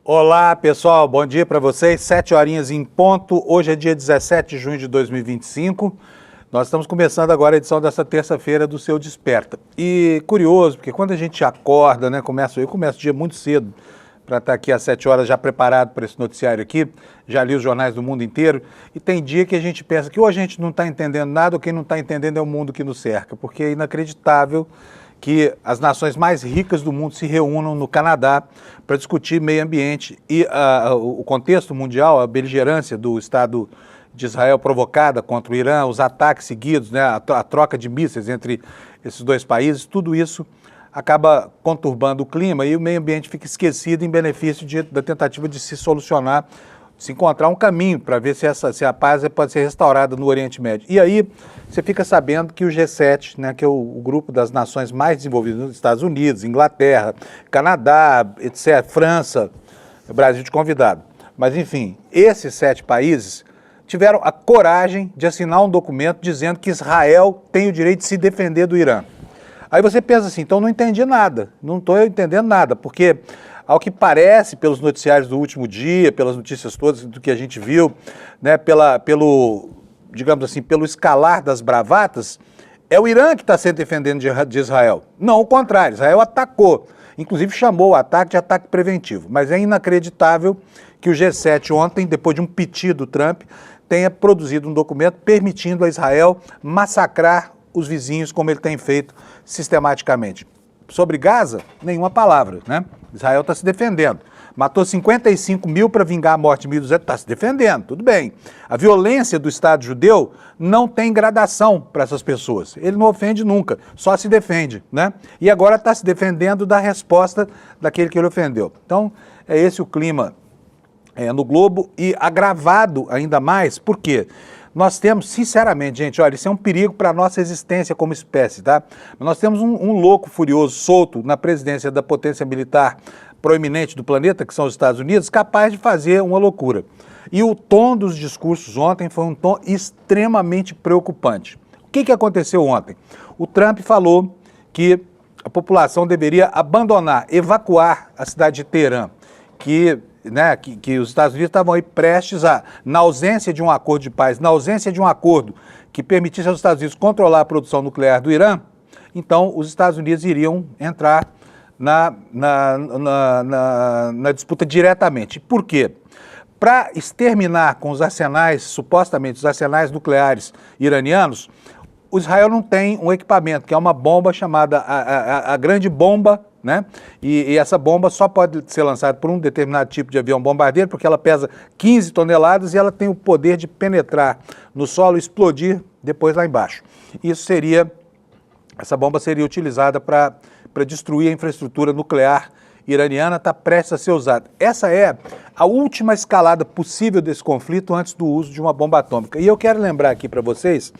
Olá, pessoal, bom dia para vocês. 7 horinhas em ponto. Hoje é dia 17 de junho de 2025. Nós estamos começando agora a edição dessa terça-feira do Seu Desperta. E curioso, porque quando a gente acorda, né, eu começo o dia muito cedo para estar aqui às 7 horas já preparado para esse noticiário aqui, já li os jornais do mundo inteiro, e tem dia que a gente pensa que ou a gente não está entendendo nada ou quem não está entendendo é o mundo que nos cerca, porque é inacreditável que as nações mais ricas do mundo se reúnam no Canadá para discutir meio ambiente e o contexto mundial, a beligerância do Estado de Israel provocada contra o Irã, os ataques seguidos, né, a troca de mísseis entre esses dois países, tudo isso acaba conturbando o clima e o meio ambiente fica esquecido em benefício da tentativa de se solucionar, se encontrar um caminho para ver se a paz pode ser restaurada no Oriente Médio. E aí você fica sabendo que o G7, né, que é o grupo das nações mais desenvolvidas nos Estados Unidos, Inglaterra, Canadá, etc., França, Brasil de convidado. Mas enfim, esses 7 países tiveram a coragem de assinar um documento dizendo que Israel tem o direito de se defender do Irã. Aí você pensa assim, então não entendi nada, não estou entendendo nada, porque ao que parece, pelos noticiários do último dia, pelas notícias todas do que a gente viu, né, digamos assim, pelo escalar das bravatas, é o Irã que está se defendendo de Israel. Não o contrário, Israel atacou, inclusive chamou o ataque de ataque preventivo. Mas é inacreditável que o G7 ontem, depois de um piti do Trump, tenha produzido um documento permitindo a Israel massacrar os vizinhos como ele tem feito sistematicamente. Sobre Gaza, nenhuma palavra, né? Israel está se defendendo. Matou 55 mil para vingar a morte de 1.200, está se defendendo, tudo bem. A violência do Estado judeu não tem gradação para essas pessoas. Ele não ofende nunca, só se defende, né? E agora está se defendendo da resposta daquele que ele ofendeu. Então, é esse o clima no globo e agravado ainda mais, por quê? Nós temos, sinceramente, gente, olha, isso é um perigo para a nossa existência como espécie, tá? Nós temos um louco furioso solto na presidência da potência militar proeminente do planeta, que são os Estados Unidos, capaz de fazer uma loucura. E o tom dos discursos ontem foi um tom extremamente preocupante. O que aconteceu ontem? O Trump falou que a população deveria abandonar, evacuar a cidade de Teherã, que os Estados Unidos estavam aí prestes a, na ausência de um acordo de paz, na ausência de um acordo que permitisse aos Estados Unidos controlar a produção nuclear do Irã, então os Estados Unidos iriam entrar na disputa diretamente. Por quê? Para exterminar com os arsenais, supostamente os arsenais nucleares iranianos, o Israel não tem um equipamento, que é uma bomba chamada a grande bomba, né? E essa bomba só pode ser lançada por um determinado tipo de avião bombardeiro, porque ela pesa 15 toneladas e ela tem o poder de penetrar no solo e explodir depois lá embaixo. Essa bomba seria utilizada para destruir a infraestrutura nuclear iraniana, está prestes a ser usada. Essa é a última escalada possível desse conflito antes do uso de uma bomba atômica. E eu quero lembrar aqui para vocês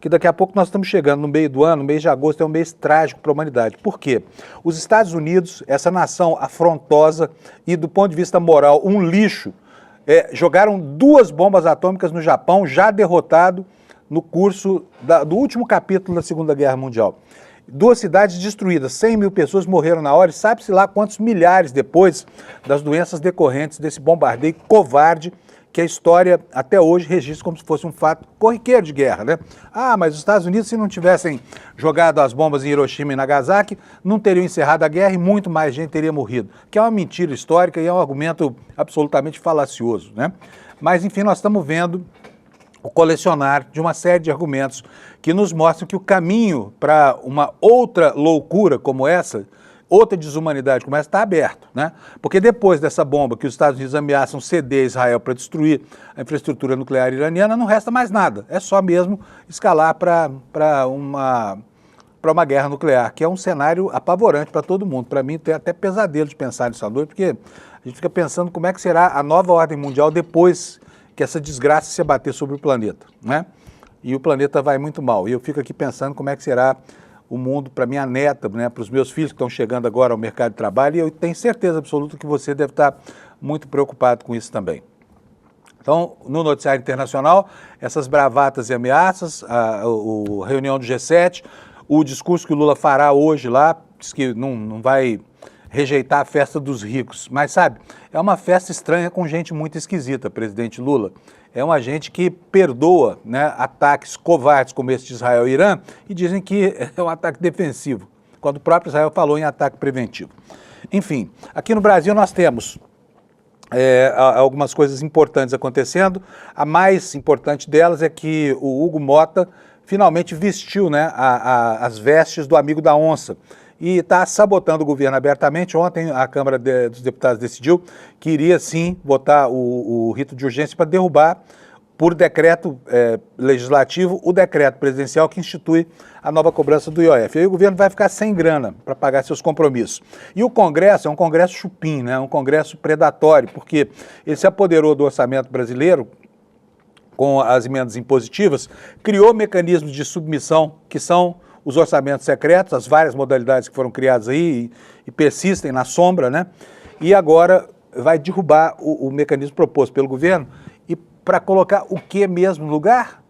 que daqui a pouco nós estamos chegando no meio do ano, no mês de agosto é um mês trágico para a humanidade. Por quê? Os Estados Unidos, essa nação afrontosa e do ponto de vista moral um lixo, jogaram 2 bombas atômicas no Japão, já derrotado no curso do último capítulo da Segunda Guerra Mundial. 2 cidades destruídas, 100 mil pessoas morreram na hora e sabe-se lá quantos milhares depois das doenças decorrentes desse bombardeio covarde que a história até hoje registra como se fosse um fato corriqueiro de guerra, né? Ah, mas os Estados Unidos, se não tivessem jogado as bombas em Hiroshima e Nagasaki, não teriam encerrado a guerra e muito mais gente teria morrido. Que é uma mentira histórica e é um argumento absolutamente falacioso, né? Mas, enfim, nós estamos vendo o colecionar de uma série de argumentos que nos mostram que o caminho para uma outra loucura como essa, outra desumanidade como essa, está aberto, né? Porque depois dessa bomba que os Estados Unidos ameaçam ceder a Israel para destruir a infraestrutura nuclear iraniana, não resta mais nada. É só mesmo escalar para uma guerra nuclear, que é um cenário apavorante para todo mundo. Para mim, tem até pesadelo de pensar nisso à noite, porque a gente fica pensando como é que será a nova ordem mundial depois que essa desgraça se abater sobre o planeta, né? E o planeta vai muito mal. E eu fico aqui pensando como é que será o mundo para minha neta, né, para os meus filhos que estão chegando agora ao mercado de trabalho, e eu tenho certeza absoluta que você deve estar muito preocupado com isso também. Então, no noticiário internacional, essas bravatas e ameaças, a reunião do G7, o discurso que o Lula fará hoje lá, diz que não vai rejeitar a festa dos ricos. Mas, sabe, é uma festa estranha com gente muito esquisita, presidente Lula. É uma gente que perdoa, né, ataques covardes como esse de Israel e Irã e dizem que é um ataque defensivo, quando o próprio Israel falou em ataque preventivo. Enfim, aqui no Brasil nós temos algumas coisas importantes acontecendo. A mais importante delas é que o Hugo Mota finalmente vestiu, né, as vestes do amigo da onça e está sabotando o governo abertamente. Ontem a Câmara dos Deputados decidiu que iria sim votar o rito de urgência para derrubar, por decreto legislativo, o decreto presidencial que institui a nova cobrança do IOF. E aí o governo vai ficar sem grana para pagar seus compromissos. E o Congresso é um Congresso chupim, né? Um Congresso predatório, porque ele se apoderou do orçamento brasileiro com as emendas impositivas, criou mecanismos de submissão que são os orçamentos secretos, as várias modalidades que foram criadas aí e persistem na sombra, né? E agora vai derrubar o mecanismo proposto pelo governo e para colocar o que mesmo no lugar?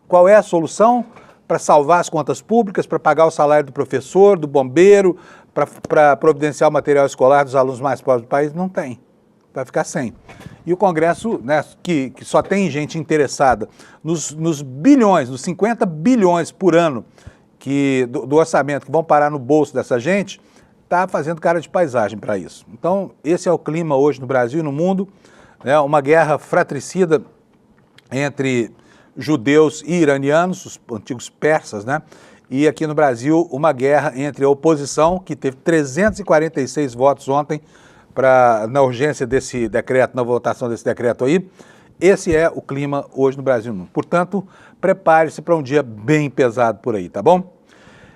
Qual é a solução? Para salvar as contas públicas, para pagar o salário do professor, do bombeiro, para providenciar o material escolar dos alunos mais pobres do país? Não tem. Vai ficar sem. E o Congresso, né, que só tem gente interessada nos bilhões, nos 50 bilhões por ano do orçamento que vão parar no bolso dessa gente, está fazendo cara de paisagem para isso. Então, esse é o clima hoje no Brasil e no mundo, né, uma guerra fratricida entre judeus e iranianos, os antigos persas, né? E aqui no Brasil, uma guerra entre a oposição, que teve 346 votos ontem na urgência desse decreto, na votação desse decreto aí. Esse é o clima hoje no Brasil. Portanto, prepare-se para um dia bem pesado por aí, tá bom?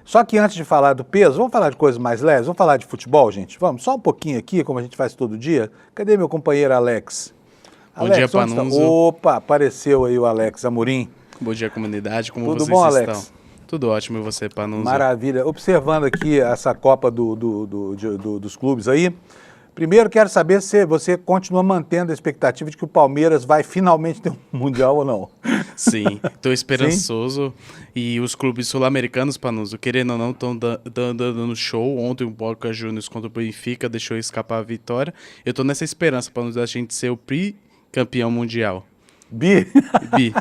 Só que antes de falar do peso, vamos falar de coisas mais leves? Vamos falar de futebol, gente? Vamos, só um pouquinho aqui, como a gente faz todo dia. Cadê meu companheiro Alex? Bom dia, Panunzio. Opa, apareceu aí o Alex Amorim. Bom dia, comunidade. Como Tudo vocês bom, estão? Alex? Tudo ótimo, e você, Panunzio? Maravilha. Observando aqui essa Copa dos clubes aí, primeiro quero saber se você continua mantendo a expectativa de que o Palmeiras vai finalmente ter um Mundial ou não. Sim, estou esperançoso. Sim? E os clubes sul-americanos, Panunzio, querendo ou não, estão dando show. Ontem o Boca Juniors contra o Benfica deixou escapar a vitória. Eu estou nessa esperança, Panunzio, a gente ser o campeão mundial. Bi? Bi.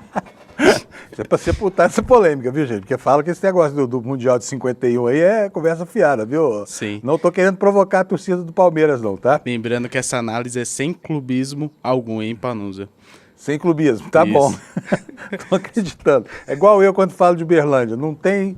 Isso é para sepultar essa polêmica, viu, gente? Porque fala que esse negócio do Mundial de 51 aí é conversa fiada, viu? Sim. Não tô querendo provocar a torcida do Palmeiras, não, tá? Lembrando que essa análise é sem clubismo algum, hein, Panunzio? Sem clubismo, tá bom. Tô acreditando. É igual eu quando falo de Uberlândia. Não tem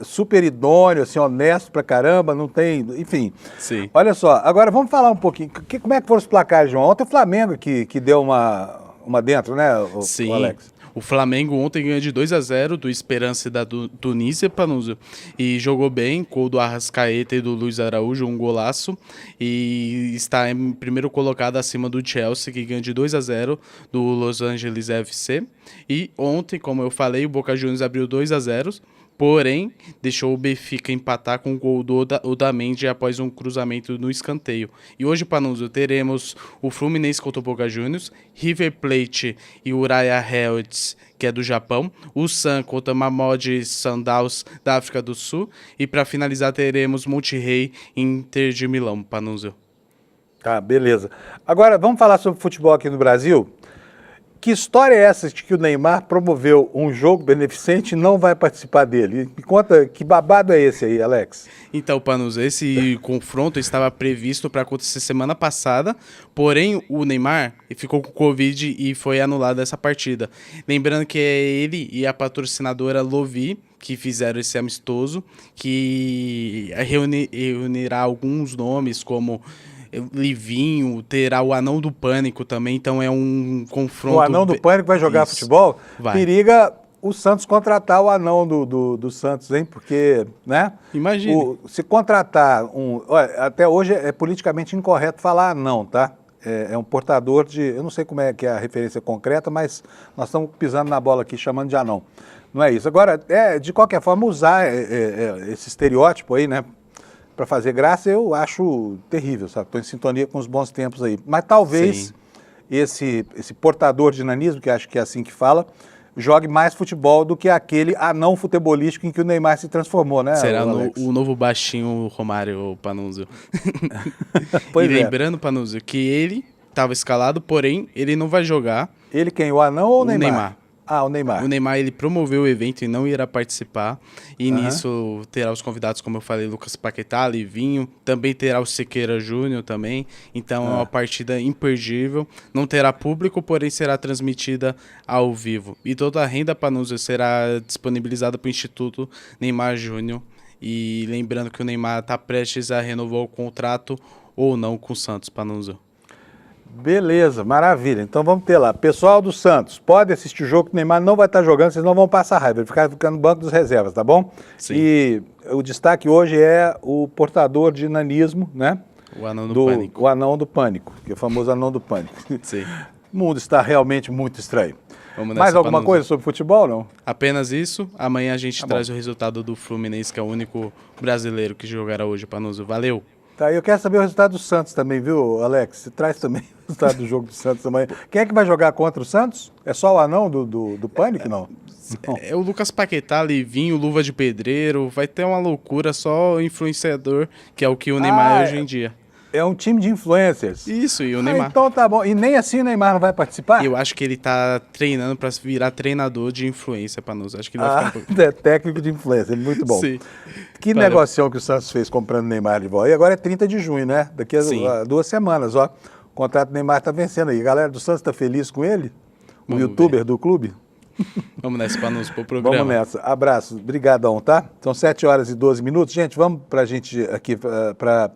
super idôneo, assim, honesto pra caramba, não tem, enfim. Sim. Olha só, agora vamos falar um pouquinho. Como é que foram os placares, João? Ontem o Flamengo que deu uma dentro, né, Sim. O Alex? O Flamengo ontem ganhou de 2-0 do Esperance da Tunísia, Panunzio, e jogou bem, gol do Arrascaeta e do Luiz Araújo, um golaço, e está em primeiro colocado acima do Chelsea, que ganhou de 2-0 do Los Angeles FC. E ontem, como eu falei, o Boca Juniors abriu 2-0, porém deixou o Benfica empatar com o gol do Otamendi após um cruzamento no escanteio. E hoje, Panunzio, teremos o Fluminense contra o Boca Juniors, River Plate e Uraia Hells, que é do Japão, o San contra Mamelodi Sundowns da África do Sul, e para finalizar teremos Monterrey e Inter de Milão, Panunzio. Tá, beleza. Agora, vamos falar sobre futebol aqui no Brasil? Que história é essa de que o Neymar promoveu um jogo beneficente e não vai participar dele? Me conta, que babado é esse aí, Alex? Então, Panunzio, esse confronto estava previsto para acontecer semana passada, porém o Neymar ficou com Covid e foi anulada essa partida. Lembrando que é ele e a patrocinadora Lovi que fizeram esse amistoso, que reunirá alguns nomes como Livinho, terá o Anão do Pânico também, então é um confronto... O Anão do Pânico vai jogar futebol? Vai. Periga o Santos contratar o Anão do Santos, hein? Porque, né? Imagine. Se contratar olha, até hoje é politicamente incorreto falar anão, tá? É um portador de... Eu não sei como é que é a referência concreta, mas nós estamos pisando na bola aqui, chamando de anão. Não é isso. Agora, de qualquer forma, usar esse estereótipo aí, né? Para fazer graça, eu acho terrível, sabe? Estou em sintonia com os bons tempos aí. Mas talvez esse portador de nanismo, que acho que é assim que fala, jogue mais futebol do que aquele anão futebolístico em que o Neymar se transformou, né? Será o novo baixinho Romário, Panunzio. Pois e lembrando, Panunzio, que ele estava escalado, porém ele não vai jogar. Ele quem? O anão ou o Neymar? Neymar? Ah, o Neymar. O Neymar, ele promoveu o evento e não irá participar. E nisso terá os convidados, como eu falei, Lucas Paquetá, Livinho. Também terá o Sequeira Júnior também. Então é uma partida imperdível. Não terá público, porém será transmitida ao vivo. E toda a renda, Panunzio, será disponibilizada para o Instituto Neymar Júnior. E lembrando que o Neymar está prestes a renovar o contrato ou não com o Santos, Panunzio. Beleza, maravilha. Então vamos ter lá. Pessoal do Santos, pode assistir o jogo que o Neymar não vai estar jogando, vocês não vão passar raiva, ele ficar no banco dos reservas, tá bom? Sim. E o destaque hoje é o portador de nanismo, né? O anão do pânico. O anão do pânico, que é o famoso anão do pânico. Sim. O mundo está realmente muito estranho. Vamos nessa, Mais alguma Panunzio. coisa sobre futebol, não? Apenas isso. Amanhã a gente traz bom. o resultado do Fluminense, que é o único brasileiro que jogará hoje, Panunzio. Valeu! Tá, eu quero saber o resultado do Santos também, viu, Alex? Você traz também o resultado do jogo do Santos amanhã. Quem é que vai jogar contra o Santos? É só o anão do Pânico, não? É o Lucas Paquetá, Livinho, Luva de Pedreiro. Vai ter uma loucura, só influenciador, que é o que o Neymar é hoje em dia. É um time de influencers. Isso, e o Neymar. Então tá bom. E nem assim o Neymar não vai participar? Eu acho que ele tá treinando pra virar treinador de influência pra nós. Acho que ele vai ficar um pouco... É técnico de influência, muito bom. Sim. Que Valeu. negocião que o Santos fez comprando o Neymar de volta. E agora é 30 de junho, né? Daqui a 2 semanas, ó. O contrato do Neymar tá vencendo aí. A galera do Santos tá feliz com ele? O Vamos youtuber do clube? Vamos nessa pra nos pro programa. Vamos nessa. Abraço. Obrigadão, tá? São 7h12. Gente, vamos pra gente aqui pra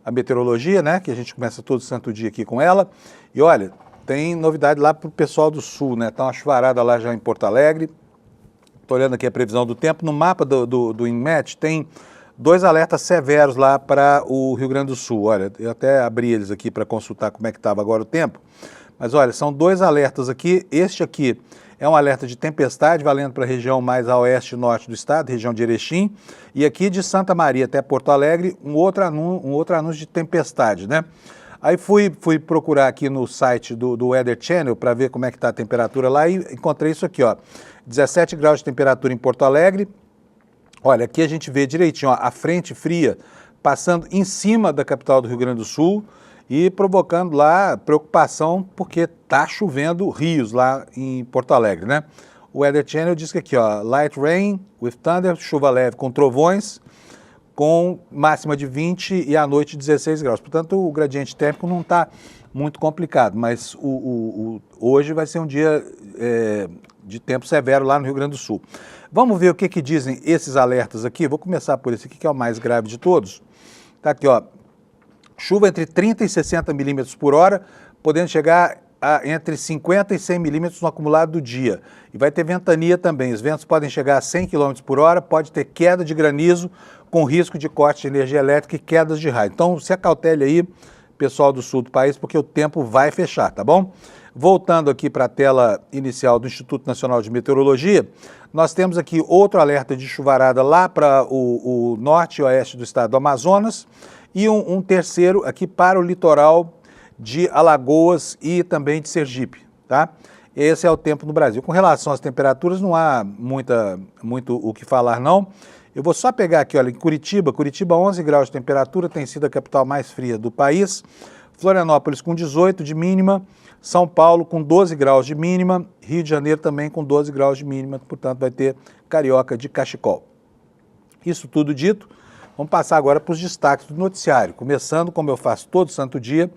a meteorologia, né? Que a gente começa todo santo dia aqui com ela. E olha, tem novidade lá pro pessoal do Sul, né? Tá uma chuvarada lá já em Porto Alegre. Tô olhando aqui a previsão do tempo. No mapa do INMET tem 2 alertas severos lá para o Rio Grande do Sul. Olha, eu até abri eles aqui para consultar como é que estava agora o tempo. Mas olha, são 2 alertas aqui. Este aqui é um alerta de tempestade, valendo para a região mais a oeste e norte do estado, região de Erechim. E aqui de Santa Maria até Porto Alegre, um outro anúncio de tempestade, né? Aí fui procurar aqui no site do Weather Channel para ver como é que está a temperatura lá e encontrei isso aqui, ó. 17 graus de temperatura em Porto Alegre. Olha, aqui a gente vê direitinho, ó, a frente fria passando em cima da capital do Rio Grande do Sul e provocando lá preocupação porque tá chovendo rios lá em Porto Alegre, né? O Weather Channel diz que aqui, ó, light rain with thunder, chuva leve com trovões, com máxima de 20 e à noite 16 graus. Portanto, o gradiente térmico não está muito complicado, mas hoje vai ser um dia de tempo severo lá no Rio Grande do Sul. Vamos ver o que dizem esses alertas aqui. Vou começar por esse aqui, que é o mais grave de todos. Tá aqui, ó. Chuva entre 30 e 60 milímetros por hora, podendo chegar a entre 50 e 100 milímetros no acumulado do dia. E vai ter ventania também. Os ventos podem chegar a 100 km por hora, pode ter queda de granizo, com risco de corte de energia elétrica e quedas de raio. Então, se acautele aí, pessoal do sul do país, porque o tempo vai fechar, tá bom? Voltando aqui para a tela inicial do Instituto Nacional de Meteorologia, nós temos aqui outro alerta de chuvarada lá para o norte e oeste do estado do Amazonas e um terceiro aqui para o litoral de Alagoas e também de Sergipe, tá? Esse é o tempo no Brasil. Com relação às temperaturas, não há muito o que falar, não. Eu vou só pegar aqui, olha, em Curitiba, 11 graus de temperatura, tem sido a capital mais fria do país. Florianópolis com 18 de mínima, São Paulo com 12 graus de mínima, Rio de Janeiro também com 12 graus de mínima, portanto vai ter carioca de cachecol. Isso tudo dito, vamos passar agora para os destaques do noticiário, começando, como eu faço todo santo dia,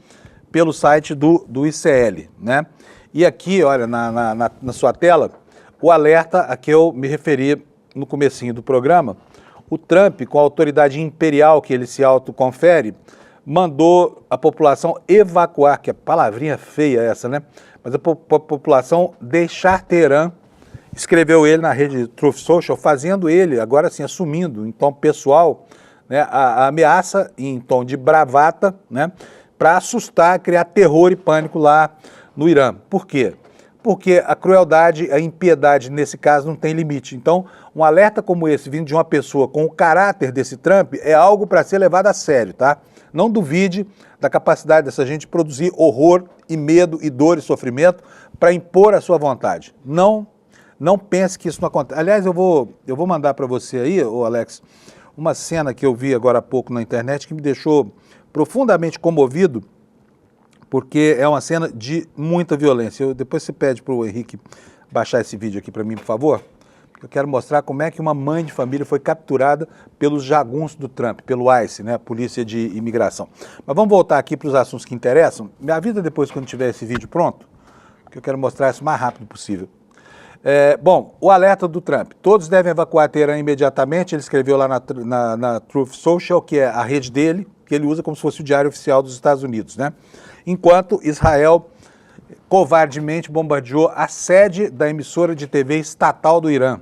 pelo site do ICL, né? E aqui, olha, na sua tela, o alerta a que eu me referi no comecinho do programa. O Trump, com a autoridade imperial que ele se autoconfere, mandou a população evacuar, que é palavrinha feia essa, né? Mas a população deixar Teherã, escreveu ele na rede Truth Social, fazendo ele, agora sim, assumindo em tom pessoal, né, a ameaça em tom de bravata, né, para assustar, criar terror e pânico lá no Irã. Por quê? Porque a crueldade, a impiedade nesse caso não tem limite. Então, um alerta como esse, vindo de uma pessoa com o caráter desse Trump, é algo para ser levado a sério, tá? Não duvide da capacidade dessa gente de produzir horror e medo e dor e sofrimento para impor a sua vontade. Não Não pense que isso não acontece. Aliás, eu vou mandar para você aí, ô Alex, uma cena que eu vi agora há pouco na internet que me deixou profundamente comovido, porque é uma cena de muita violência. Depois você pede para o Henrique baixar esse vídeo aqui para mim, por favor. Eu quero mostrar como é que uma mãe de família foi capturada pelos jagunços do Trump, pelo ICE, né, a Polícia de Imigração. Mas vamos voltar aqui para os assuntos que interessam. Me avisa depois quando tiver esse vídeo pronto, que eu quero mostrar isso o mais rápido possível. Bom, o alerta do Trump. Todos devem evacuar Teherã imediatamente. Ele escreveu lá na Truth Social, que é a rede dele, que ele usa como se fosse o diário oficial dos Estados Unidos, né? Enquanto Israel covardemente bombardeou a sede da emissora de TV estatal do Irã,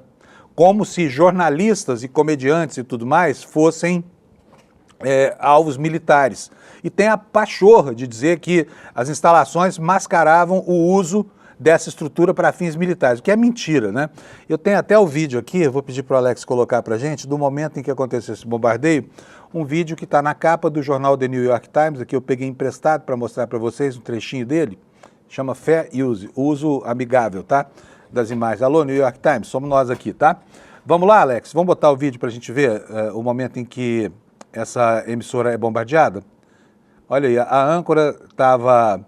como se jornalistas e comediantes e tudo mais fossem alvos militares. E tem a pachorra de dizer que as instalações mascaravam o uso dessa estrutura para fins militares, o que é mentira, né? Eu tenho até o vídeo aqui, eu vou pedir para o Alex colocar para a gente, do momento em que aconteceu esse bombardeio, um vídeo que está na capa do jornal The New York Times, aqui eu peguei emprestado para mostrar para vocês um trechinho dele, chama Fair Use, uso amigável, tá? Das imagens. Alô, New York Times, somos nós aqui, tá? Vamos lá, Alex, vamos botar o vídeo para a gente ver o momento em que essa emissora é bombardeada? Olha aí, a âncora estava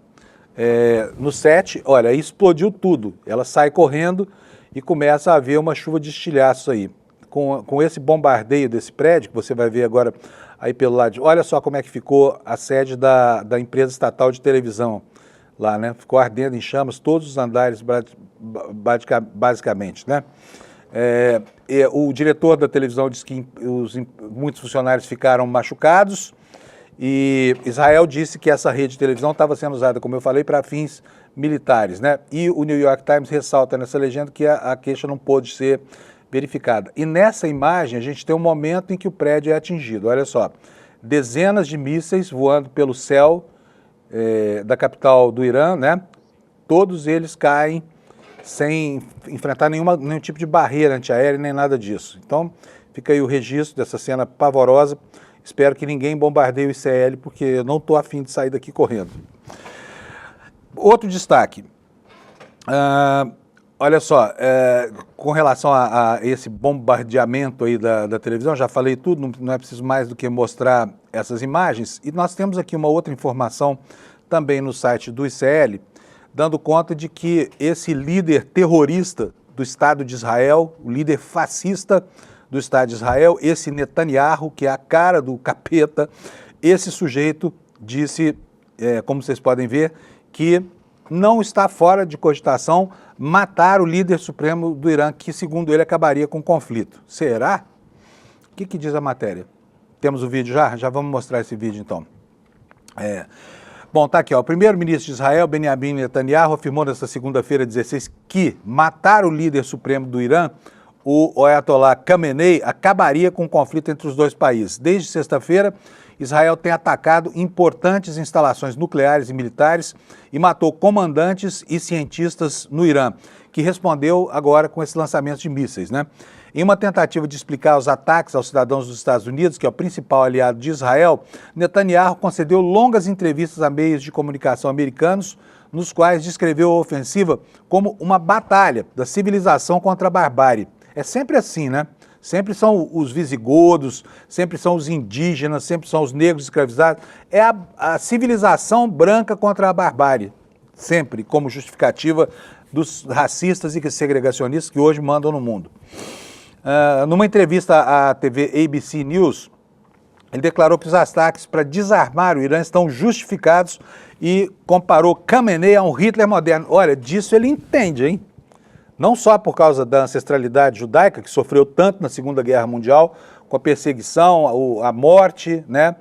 no set, olha, aí explodiu tudo. Ela sai correndo e começa a haver uma chuva de estilhaços aí. Com esse bombardeio desse prédio, que você vai ver agora aí pelo lado, olha só como é que ficou a sede da empresa estatal de televisão lá, né? Ficou ardendo em chamas todos os andares, basicamente, né? O diretor da televisão disse que muitos funcionários ficaram machucados e Israel disse que essa rede de televisão estava sendo usada, como eu falei, para fins militares, né? E o New York Times ressalta nessa legenda que a queixa não pôde ser verificada. E nessa imagem a gente tem um momento em que o prédio é atingido. Olha só, dezenas de mísseis voando pelo céu da capital do Irã, né? Todos eles caem sem enfrentar nenhum tipo de barreira antiaérea nem nada disso. Então, fica aí o registro dessa cena pavorosa. Espero que ninguém bombardeie o ICL, porque eu não estou afim de sair daqui correndo. Outro destaque. Olha só, com relação a esse bombardeamento aí da televisão, já falei tudo, não é preciso mais do que mostrar essas imagens. E nós temos aqui uma outra informação também no site do ICL, dando conta de que esse líder terrorista do Estado de Israel, o líder fascista do Estado de Israel, esse Netanyahu, que é a cara do capeta, esse sujeito disse, como vocês podem ver, que não está fora de cogitação matar o líder supremo do Irã, que, segundo ele, acabaria com o conflito. Será? O que diz a matéria? Temos o vídeo já? Já vamos mostrar esse vídeo, então. Bom, tá aqui, ó. O primeiro-ministro de Israel, Benjamin Netanyahu, afirmou nesta segunda-feira, 16, que matar o líder supremo do Irã, o Ayatollah Khamenei, acabaria com o conflito entre os dois países. Desde sexta-feira, Israel tem atacado importantes instalações nucleares e militares e matou comandantes e cientistas no Irã, que respondeu agora com esse lançamento de mísseis, né? Em uma tentativa de explicar os ataques aos cidadãos dos Estados Unidos, que é o principal aliado de Israel, Netanyahu concedeu longas entrevistas a meios de comunicação americanos, nos quais descreveu a ofensiva como uma batalha da civilização contra a barbárie. É sempre assim, né? Sempre são os visigodos, sempre são os indígenas, sempre são os negros escravizados. É a civilização branca contra a barbárie, sempre como justificativa dos racistas e segregacionistas que hoje mandam no mundo. Numa entrevista à TV ABC News, ele declarou que os ataques para desarmar o Irã estão justificados e comparou Khamenei a um Hitler moderno. Olha, disso ele entende, hein? Não só por causa da ancestralidade judaica, que sofreu tanto na Segunda Guerra Mundial, com a perseguição, a morte, né,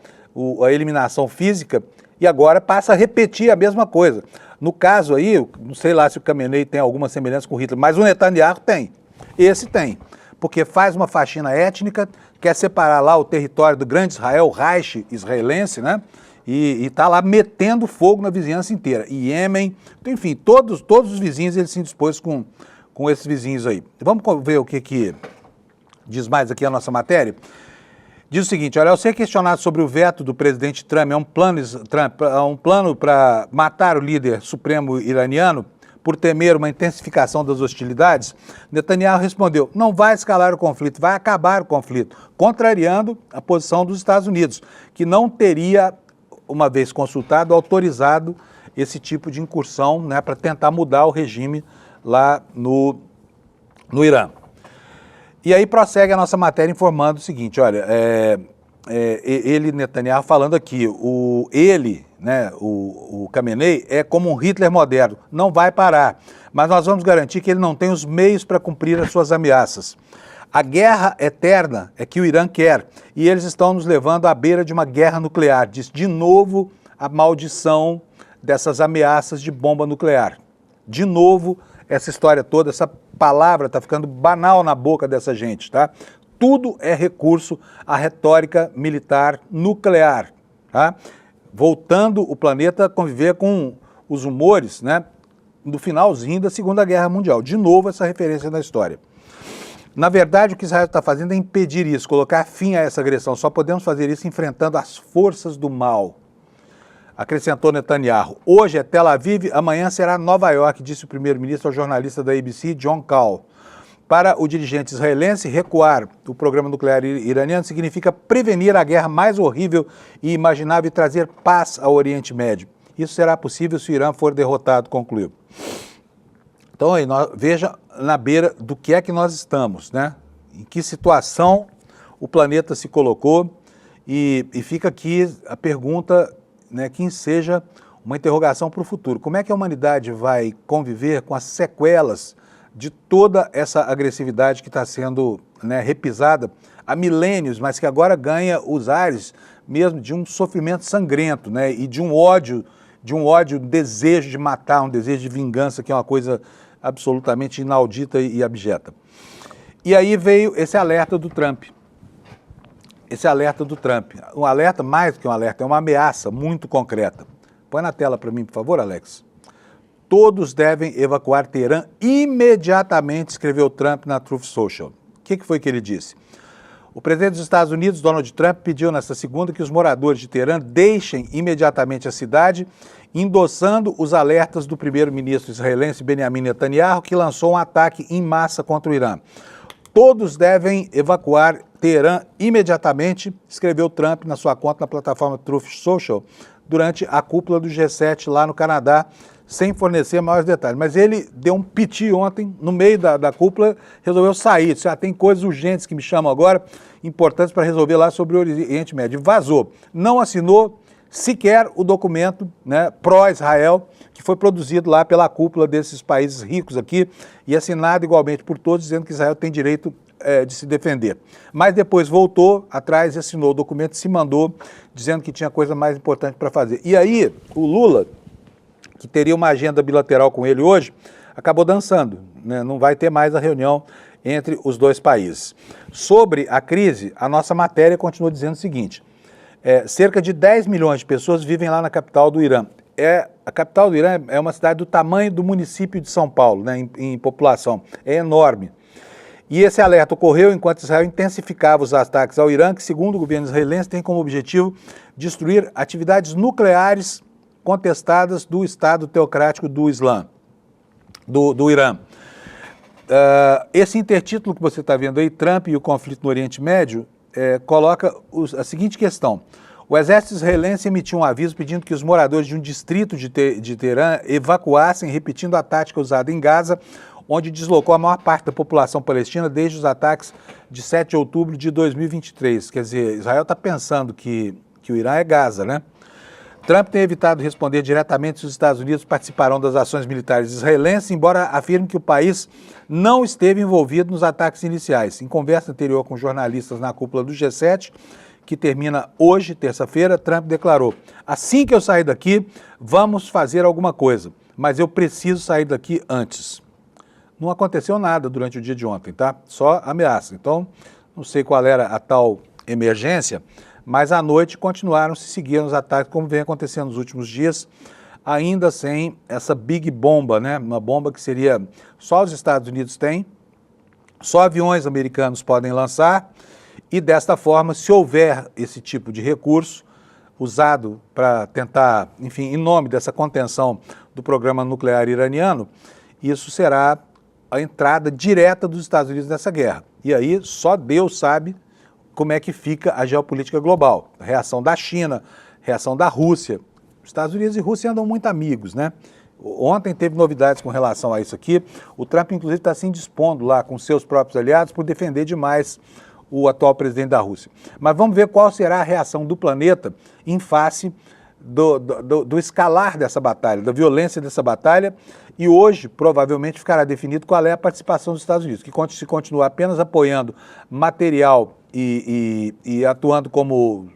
a eliminação física, e agora passa a repetir a mesma coisa. No caso aí, não sei lá se o Khamenei tem alguma semelhança com Hitler, mas o Netanyahu tem. Esse tem, porque faz uma faxina étnica, quer separar lá o território do grande Israel, o Reich israelense, né? E está lá metendo fogo na vizinhança inteira. Iêmen, enfim, todos os vizinhos ele se indispôs com esses vizinhos aí. Vamos ver o que diz mais aqui a nossa matéria? Diz o seguinte, olha, ao ser questionado sobre o veto do presidente Trump, é um plano para matar o líder supremo iraniano, por temer uma intensificação das hostilidades, Netanyahu respondeu: não vai escalar o conflito, vai acabar o conflito, contrariando a posição dos Estados Unidos, que não teria, uma vez consultado, autorizado esse tipo de incursão, né, para tentar mudar o regime lá no Irã. E aí prossegue a nossa matéria informando o seguinte, olha, Netanyahu, falando aqui, o Khamenei é como um Hitler moderno, não vai parar, mas nós vamos garantir que ele não tem os meios para cumprir as suas ameaças. A guerra eterna é que o Irã quer, e eles estão nos levando à beira de uma guerra nuclear, diz de novo a maldição dessas ameaças de bomba nuclear. De novo, essa história toda, essa palavra está ficando banal na boca dessa gente, tá? Tudo é recurso à retórica militar nuclear, tá? Voltando o planeta a conviver com os humores, né, do finalzinho da Segunda Guerra Mundial. De novo, essa referência na história. Na verdade, o que Israel está fazendo é impedir isso, colocar fim a essa agressão. Só podemos fazer isso enfrentando as forças do mal. Acrescentou Netanyahu. Hoje é Tel Aviv, amanhã será Nova York, disse o primeiro-ministro ao jornalista da ABC, John Kahl. Para o dirigente israelense, recuar o programa nuclear iraniano significa prevenir a guerra mais horrível e imaginável e trazer paz ao Oriente Médio. Isso será possível se o Irã for derrotado, concluiu. Então, aí, veja na beira do que é que nós estamos, né? Em que situação o planeta se colocou e fica aqui a pergunta, né, que enseja uma interrogação para o futuro. Como é que a humanidade vai conviver com as sequelas de toda essa agressividade que está sendo, né, repisada há milênios, mas que agora ganha os ares mesmo de um sofrimento sangrento, né, e de um ódio, um desejo de matar, um desejo de vingança, que é uma coisa absolutamente inaudita e abjeta. E aí veio esse alerta do Trump. Um alerta, mais do que um alerta, é uma ameaça muito concreta. Põe na tela para mim, por favor, Alex. Todos devem evacuar Teherã imediatamente, escreveu Trump na Truth Social. O que foi que ele disse? O presidente dos Estados Unidos, Donald Trump, pediu nesta segunda que os moradores de Teherã deixem imediatamente a cidade, endossando os alertas do primeiro-ministro israelense Benjamin Netanyahu, que lançou um ataque em massa contra o Irã. Todos devem evacuar Teherã imediatamente, escreveu Trump na sua conta na plataforma Truth Social, durante a cúpula do G7 lá no Canadá, sem fornecer maiores detalhes. Mas ele deu um piti ontem, no meio da cúpula, resolveu sair. Disse, tem coisas urgentes que me chamam agora, importantes para resolver lá sobre o Oriente Médio. Vazou. Não assinou sequer o documento, né, pró-Israel, que foi produzido lá pela cúpula desses países ricos aqui e assinado igualmente por todos, dizendo que Israel tem direito de se defender. Mas depois voltou atrás e assinou o documento, se mandou, dizendo que tinha coisa mais importante para fazer. E aí, o Lula, que teria uma agenda bilateral com ele hoje, acabou dançando, né? Não vai ter mais a reunião entre os dois países. Sobre a crise, a nossa matéria continua dizendo o seguinte, cerca de 10 milhões de pessoas vivem lá na capital do Irã. A capital do Irã é uma cidade do tamanho do município de São Paulo, né, em população, é enorme. E esse alerta ocorreu enquanto Israel intensificava os ataques ao Irã, que, segundo o governo israelense, tem como objetivo destruir atividades nucleares contestadas do Estado teocrático do Islã, do Irã. Esse intertítulo que você está vendo aí, Trump e o conflito no Oriente Médio, coloca a seguinte questão. O exército israelense emitiu um aviso pedindo que os moradores de um distrito de Teherã evacuassem, repetindo a tática usada em Gaza, onde deslocou a maior parte da população palestina desde os ataques de 7 de outubro de 2023. Quer dizer, Israel está pensando que o Irã é Gaza, né? Trump tem evitado responder diretamente se os Estados Unidos participarão das ações militares israelenses, embora afirme que o país não esteve envolvido nos ataques iniciais. Em conversa anterior com jornalistas na cúpula do G7, que termina hoje, terça-feira, Trump declarou: assim que eu sair daqui, vamos fazer alguma coisa, mas eu preciso sair daqui antes. Não aconteceu nada durante o dia de ontem, tá? Só ameaça. Então, não sei qual era a tal emergência, mas à noite continuaram se seguindo os ataques, como vem acontecendo nos últimos dias, ainda sem essa big bomba, né? Uma bomba que seria só os Estados Unidos têm, só aviões americanos podem lançar, e desta forma, se houver esse tipo de recurso, usado para tentar, enfim, em nome dessa contenção do programa nuclear iraniano, isso será a entrada direta dos Estados Unidos nessa guerra. E aí só Deus sabe como é que fica a geopolítica global. A reação da China, reação da Rússia. Estados Unidos e Rússia andam muito amigos, né? Ontem teve novidades com relação a isso aqui. O Trump, inclusive, está se indispondo lá com seus próprios aliados por defender demais o atual presidente da Rússia. Mas vamos ver qual será a reação do planeta em face do escalar dessa batalha, da violência dessa batalha. E hoje, provavelmente, ficará definido qual é a participação dos Estados Unidos, que se continuar apenas apoiando material e atuando como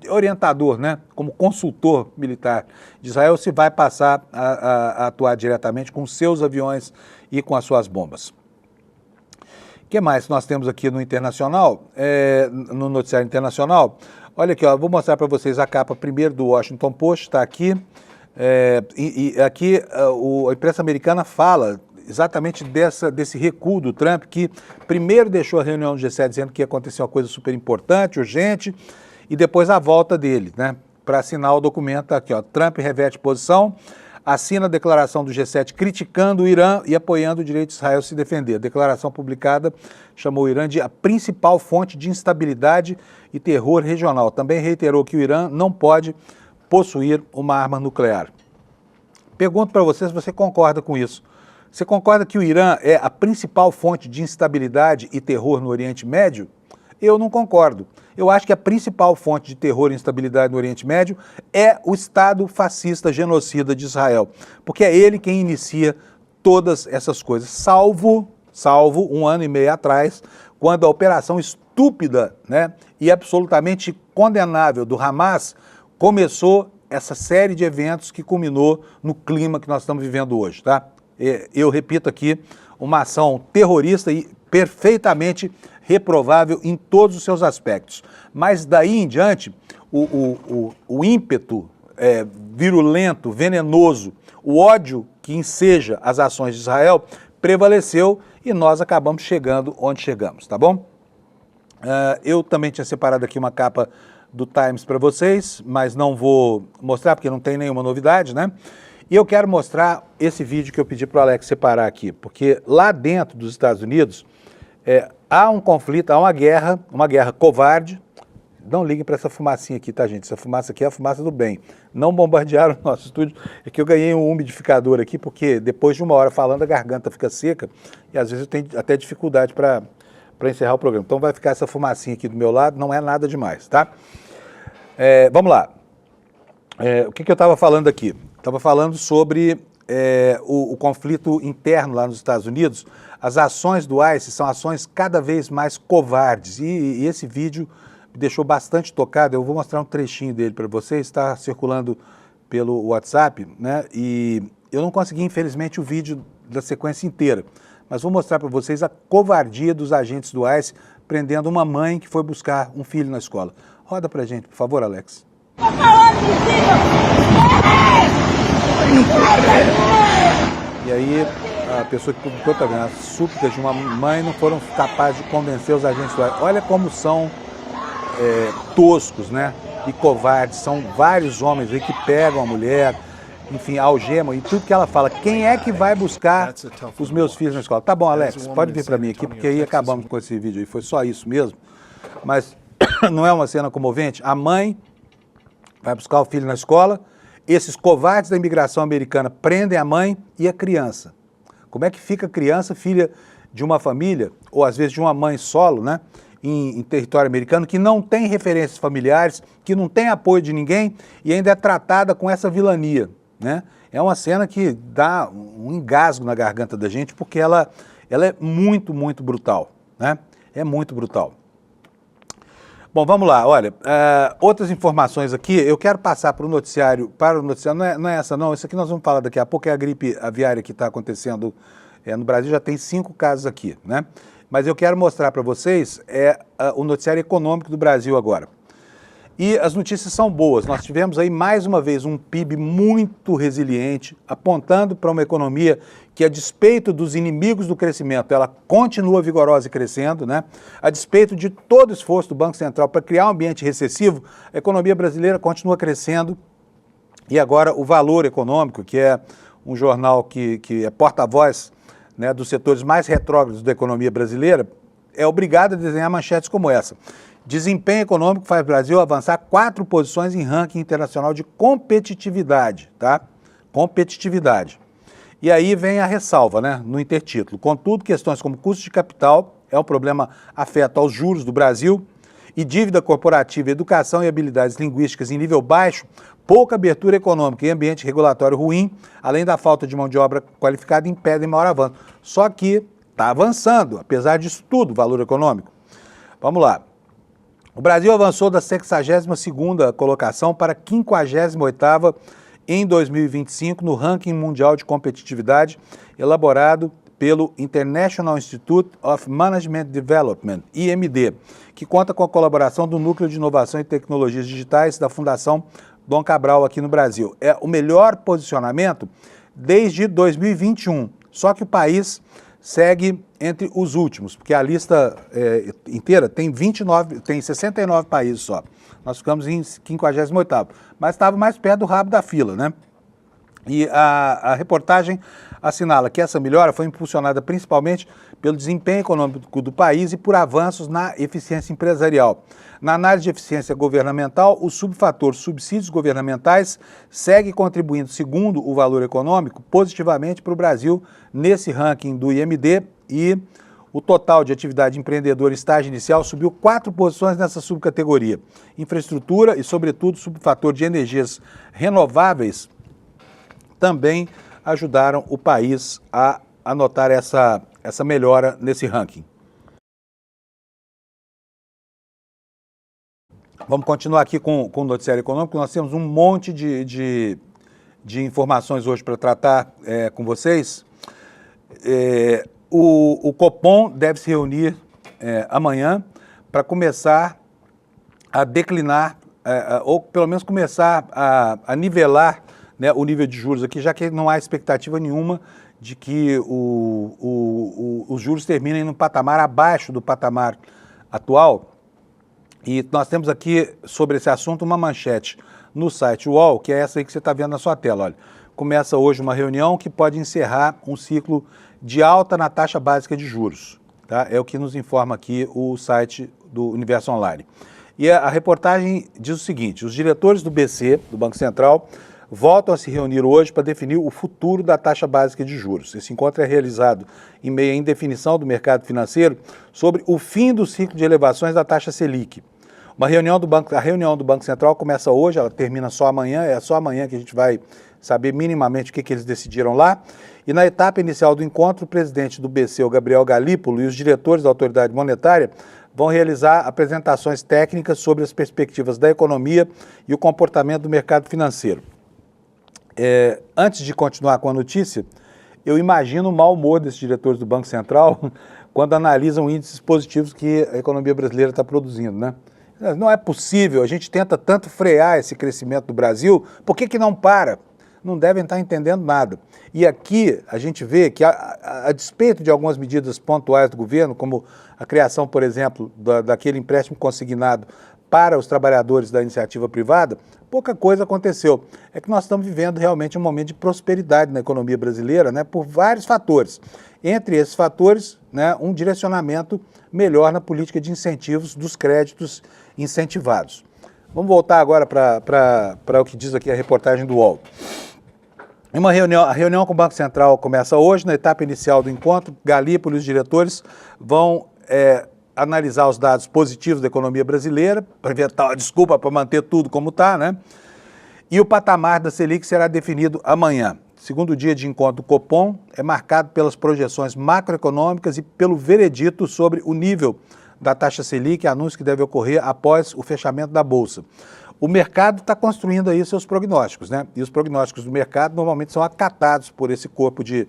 orientador, né, como consultor militar de Israel, se vai passar a atuar diretamente com seus aviões e com as suas bombas. O que mais nós temos aqui no internacional, no noticiário internacional? Olha aqui, ó, vou mostrar para vocês a capa primeiro do Washington Post, está aqui. Aqui a imprensa americana fala exatamente desse recuo do Trump, que primeiro deixou a reunião do G7 dizendo que ia acontecer uma coisa super importante, urgente, e depois a volta dele, né, para assinar o documento aqui, ó, Trump reverte posição, assina a declaração do G7 criticando o Irã e apoiando o direito de Israel se defender. A declaração publicada chamou o Irã de a principal fonte de instabilidade e terror regional. Também reiterou que o Irã não pode possuir uma arma nuclear. Pergunto para você se você concorda com isso. Você concorda que o Irã é a principal fonte de instabilidade e terror no Oriente Médio? Eu não concordo. Eu acho que a principal fonte de terror e instabilidade no Oriente Médio é o Estado fascista genocida de Israel, porque é ele quem inicia todas essas coisas, salvo 1 ano e meio atrás, quando a operação estúpida, né, e absolutamente condenável do Hamas começou essa série de eventos que culminou no clima que nós estamos vivendo hoje, tá? Eu repito aqui, uma ação terrorista e perfeitamente reprovável em todos os seus aspectos. Mas daí em diante, o ímpeto virulento, venenoso, o ódio que enseja as ações de Israel prevaleceu e nós acabamos chegando onde chegamos, tá bom? Eu também tinha separado aqui uma capa do Times para vocês, mas não vou mostrar porque não tem nenhuma novidade, né? E eu quero mostrar esse vídeo que eu pedi para o Alex separar aqui, porque lá dentro dos Estados Unidos há um conflito, há uma guerra covarde. Não liguem para essa fumacinha aqui, tá, gente? Essa fumaça aqui é a fumaça do bem. Não bombardearam o nosso estúdio. É que eu ganhei um umidificador aqui, porque depois de 1 hora falando, a garganta fica seca e às vezes eu tenho até dificuldade para encerrar o programa. Então vai ficar essa fumacinha aqui do meu lado, não é nada demais, tá? Vamos lá. O que eu estava falando aqui? Estava falando sobre o conflito interno lá nos Estados Unidos. As ações do ICE são ações cada vez mais covardes e esse vídeo me deixou bastante tocado. Eu vou mostrar um trechinho dele para vocês, está circulando pelo WhatsApp, né? E eu não consegui, infelizmente, o vídeo da sequência inteira, mas vou mostrar para vocês a covardia dos agentes do ICE prendendo uma mãe que foi buscar um filho na escola. Roda pra gente, por favor, Alex. E aí, a pessoa que publicou, tá vendo, as súplicas de uma mãe não foram capazes de convencer os agentes do ICE. Olha como são toscos, né, e covardes. São vários homens aí que pegam a mulher, enfim, algemam, e tudo que ela fala, quem é que vai buscar os meus filhos na escola? Tá bom, Alex, pode vir para mim aqui, porque aí acabamos com esse vídeo aí, foi só isso mesmo. Mas não é uma cena comovente? A mãe vai buscar o filho na escola, esses covardes da imigração americana prendem a mãe e a criança. Como é que fica a criança, filha de uma família, ou às vezes de uma mãe solo, né, em território americano, que não tem referências familiares, que não tem apoio de ninguém e ainda é tratada com essa vilania, né? É uma cena que dá um engasgo na garganta da gente, porque ela é muito, muito brutal, né? É muito brutal. Bom, vamos lá, olha, outras informações aqui, eu quero passar para o noticiário, não é essa não, isso aqui nós vamos falar daqui a pouco, é a gripe aviária que está acontecendo no Brasil, já tem 5 casos aqui, né? Mas eu quero mostrar para vocês o noticiário econômico do Brasil agora. E as notícias são boas. Nós tivemos aí mais uma vez um PIB muito resiliente, apontando para uma economia que, a despeito dos inimigos do crescimento, ela continua vigorosa e crescendo, né? A despeito de todo o esforço do Banco Central para criar um ambiente recessivo, a economia brasileira continua crescendo. E agora o Valor Econômico, que é um jornal que é porta-voz, né, dos setores mais retrógrados da economia brasileira, é obrigado a desenhar manchetes como essa. Desempenho econômico faz o Brasil avançar 4 posições em ranking internacional de competitividade, tá? Competitividade. E aí vem a ressalva, né, no intertítulo. Contudo, questões como custo de capital é um problema afeta aos juros do Brasil e dívida corporativa, educação e habilidades linguísticas em nível baixo, pouca abertura econômica e ambiente regulatório ruim, além da falta de mão de obra qualificada, impedem maior avanço. Só que está avançando, apesar disso tudo, o Valor Econômico. Vamos lá. O Brasil avançou da 62ª colocação para a 58ª em 2025 no ranking mundial de competitividade elaborado pelo International Institute of Management Development, IMD, que conta com a colaboração do Núcleo de Inovação e Tecnologias Digitais da Fundação Dom Cabral aqui no Brasil. É o melhor posicionamento desde 2021, só que o país segue entre os últimos, porque a lista inteira tem 69 países só. Nós ficamos em 58º, mas estava mais perto do rabo da fila, né? E a reportagem assinala que essa melhora foi impulsionada principalmente pelo desempenho econômico do país e por avanços na eficiência empresarial. Na análise de eficiência governamental, o subfator subsídios governamentais segue contribuindo, segundo o Valor Econômico, positivamente para o Brasil nesse ranking do IMD, e o total de atividade empreendedora estágio inicial subiu 4 posições nessa subcategoria. Infraestrutura e, sobretudo, subfator de energias renováveis também ajudaram o país a anotar essa melhora nesse ranking. Vamos continuar aqui com o noticiário econômico. Nós temos um monte de informações hoje para tratar com vocês. O Copom deve se reunir amanhã para começar a declinar, ou pelo menos começar a nivelar, né, o nível de juros aqui, já que não há expectativa nenhuma de que os juros terminem no patamar abaixo do patamar atual. E nós temos aqui, sobre esse assunto, uma manchete no site UOL, que é essa aí que você está vendo na sua tela. Olha, começa hoje uma reunião que pode encerrar um ciclo de alta na taxa básica de juros. Tá? É o que nos informa aqui o site do Universo Online. E a reportagem diz o seguinte: os diretores do BC, do Banco Central, voltam a se reunir hoje para definir o futuro da taxa básica de juros. Esse encontro é realizado em meio à indefinição do mercado financeiro sobre o fim do ciclo de elevações da taxa Selic. A reunião do Banco Central começa hoje, ela termina só amanhã, é só amanhã que a gente vai saber minimamente o que eles decidiram lá. E na etapa inicial do encontro, o presidente do BC, o Gabriel Galípolo, e os diretores da autoridade monetária vão realizar apresentações técnicas sobre as perspectivas da economia e o comportamento do mercado financeiro. Antes de continuar com a notícia, eu imagino o mau humor desses diretores do Banco Central quando analisam índices positivos que a economia brasileira está produzindo, né? Não é possível, a gente tenta tanto frear esse crescimento do Brasil, por que não para? Não devem estar entendendo nada. E aqui a gente vê que, a despeito de algumas medidas pontuais do governo, como a criação, por exemplo, daquele empréstimo consignado para os trabalhadores da iniciativa privada, pouca coisa aconteceu. É que nós estamos vivendo realmente um momento de prosperidade na economia brasileira, né, por vários fatores. Entre esses fatores, né, um direcionamento melhor na política de incentivos dos créditos incentivados. Vamos voltar agora para o que diz aqui a reportagem do UOL. A reunião com o Banco Central começa hoje. Na etapa inicial do encontro, Galípolo e os diretores vão analisar os dados positivos da economia brasileira, para inventar uma desculpa para manter tudo como está, né? E o patamar da Selic será definido amanhã. Segundo dia de encontro do Copom é marcado pelas projeções macroeconômicas e pelo veredito sobre o nível da taxa Selic, anúncio que deve ocorrer após o fechamento da Bolsa. O mercado está construindo aí seus prognósticos, né? E os prognósticos do mercado normalmente são acatados por esse corpo de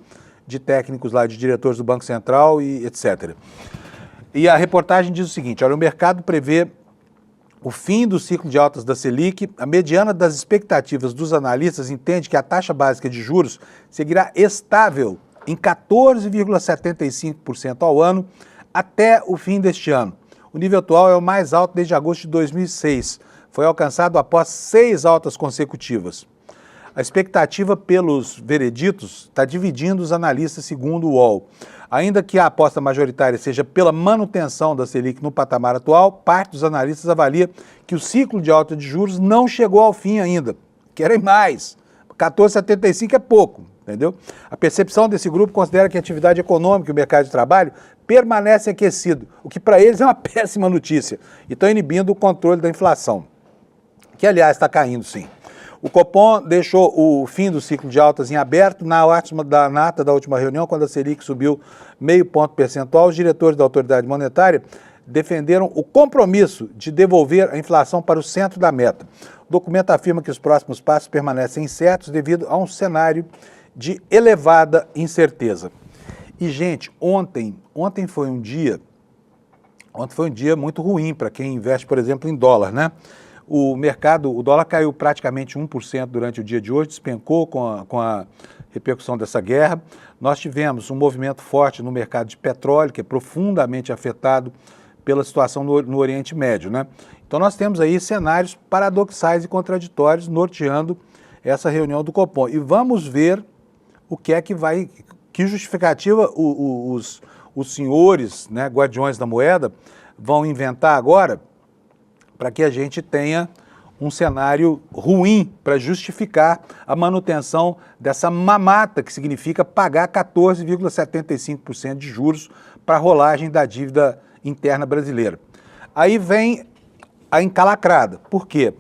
técnicos lá, de diretores do Banco Central e etc. E a reportagem diz o seguinte: olha, o mercado prevê o fim do ciclo de altas da Selic, a mediana das expectativas dos analistas entende que a taxa básica de juros seguirá estável em 14,75% ao ano até o fim deste ano. O nível atual é o mais alto desde agosto de 2006. Foi alcançado após 6 altas consecutivas. A expectativa pelos vereditos está dividindo os analistas segundo o UOL. Ainda que a aposta majoritária seja pela manutenção da Selic no patamar atual, parte dos analistas avalia que o ciclo de alta de juros não chegou ao fim ainda. Querem mais. 14,75 é pouco, entendeu? A percepção desse grupo considera que a atividade econômica e o mercado de trabalho permanecem aquecidos, o que para eles é uma péssima notícia, e estão inibindo o controle da inflação, que aliás está caindo sim. O Copom deixou o fim do ciclo de altas em aberto na ata da última reunião, quando a Selic subiu meio ponto percentual. Os diretores da autoridade monetária defenderam o compromisso de devolver a inflação para o centro da meta. O documento afirma que os próximos passos permanecem incertos devido a um cenário de elevada incerteza. E, gente, ontem foi um dia muito ruim para quem investe, por exemplo, em dólar, né? O dólar caiu praticamente 1% durante o dia de hoje, despencou com a repercussão dessa guerra. Nós tivemos um movimento forte no mercado de petróleo, que é profundamente afetado pela situação no Oriente Médio, né? Então nós temos aí cenários paradoxais e contraditórios norteando essa reunião do Copom. E vamos ver o que é que justificativa os senhores, né, guardiões da moeda, vão inventar agora para que a gente tenha um cenário ruim para justificar a manutenção dessa mamata, que significa pagar 14,75% de juros para a rolagem da dívida interna brasileira. Aí vem a encalacrada. Por quê?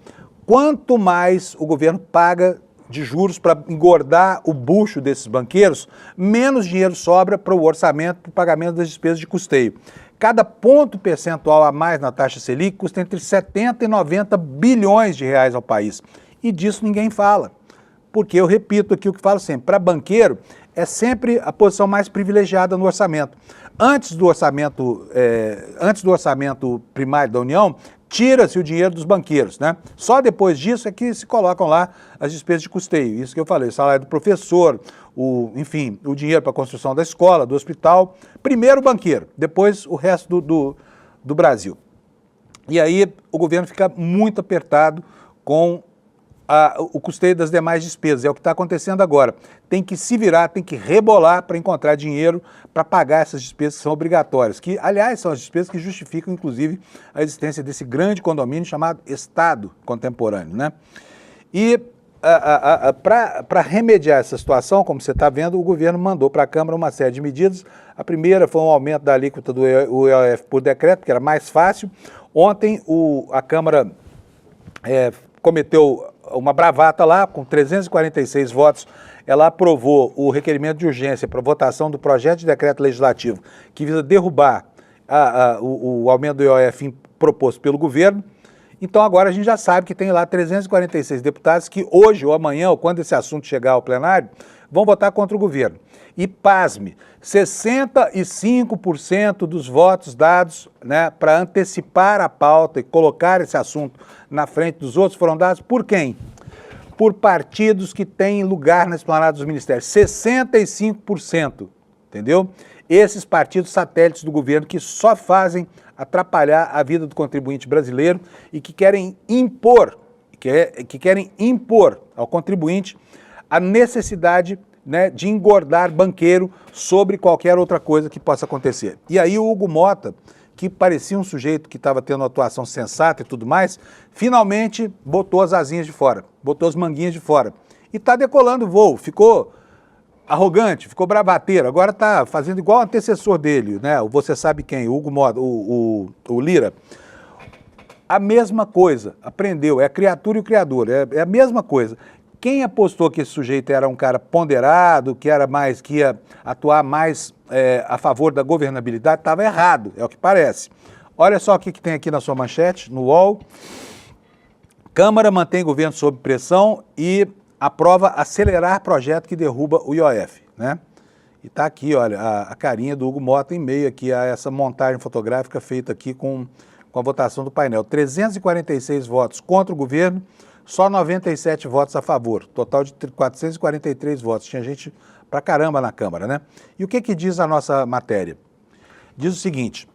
Quanto mais o governo paga de juros para engordar o bucho desses banqueiros, menos dinheiro sobra para o orçamento, para o pagamento das despesas de custeio. Cada ponto percentual a mais na taxa Selic custa entre 70 e 90 bilhões de reais ao país. E disso ninguém fala. Porque eu repito aqui o que falo sempre, para banqueiro é sempre a posição mais privilegiada no orçamento. Antes do orçamento primário da União, tira-se o dinheiro dos banqueiros, né? Só depois disso é que se colocam lá as despesas de custeio. Isso que eu falei, o salário do professor, enfim, o dinheiro para a construção da escola, do hospital. Primeiro o banqueiro, depois o resto do Brasil. E aí o governo fica muito apertado com o custeio das demais despesas. É o que está acontecendo agora. Tem que se virar, tem que rebolar para encontrar dinheiro para pagar essas despesas que são obrigatórias, que, aliás, são as despesas que justificam, inclusive, a existência desse grande condomínio chamado Estado contemporâneo, né? E para remediar essa situação, como você está vendo, o governo mandou para a Câmara uma série de medidas. A primeira foi um aumento da alíquota do IOF por decreto, que era mais fácil. Ontem a Câmara cometeu uma bravata lá, com 346 votos, ela aprovou o requerimento de urgência para votação do projeto de decreto legislativo que visa derrubar o aumento do IOF proposto pelo governo. Então agora a gente já sabe que tem lá 346 deputados que hoje ou amanhã, ou quando esse assunto chegar ao plenário, vão votar contra o governo. E pasme, 65% dos votos dados, né, para antecipar a pauta e colocar esse assunto na frente dos outros foram dados por quem? Por partidos que têm lugar na esplanada dos ministérios. 65%, entendeu? Esses partidos satélites do governo que só fazem atrapalhar a vida do contribuinte brasileiro e que querem impor ao contribuinte a necessidade, né, de engordar banqueiro sobre qualquer outra coisa que possa acontecer. E aí o Hugo Mota, que parecia um sujeito que estava tendo uma atuação sensata e tudo mais, finalmente botou as asinhas de fora, botou as manguinhas de fora. E está decolando o voo, ficou arrogante, ficou bravateiro, agora está fazendo igual o antecessor dele, né? O você sabe quem, o Hugo Mota, o Lira. A mesma coisa, aprendeu, é a criatura e o criador, é a mesma coisa. Quem apostou que esse sujeito era um cara ponderado, que ia atuar mais a favor da governabilidade, estava errado, é o que parece. Olha só o que tem aqui na sua manchete, no UOL. Câmara mantém governo sob pressão e aprova acelerar projeto que derruba o IOF, né? E está aqui, olha, a carinha do Hugo Mota em meio aqui a essa montagem fotográfica feita aqui com com a votação do painel. 346 votos contra o governo, só 97 votos a favor, total de 443 votos. Tinha gente pra caramba na Câmara, né? E o que diz a nossa matéria? Diz o seguinte: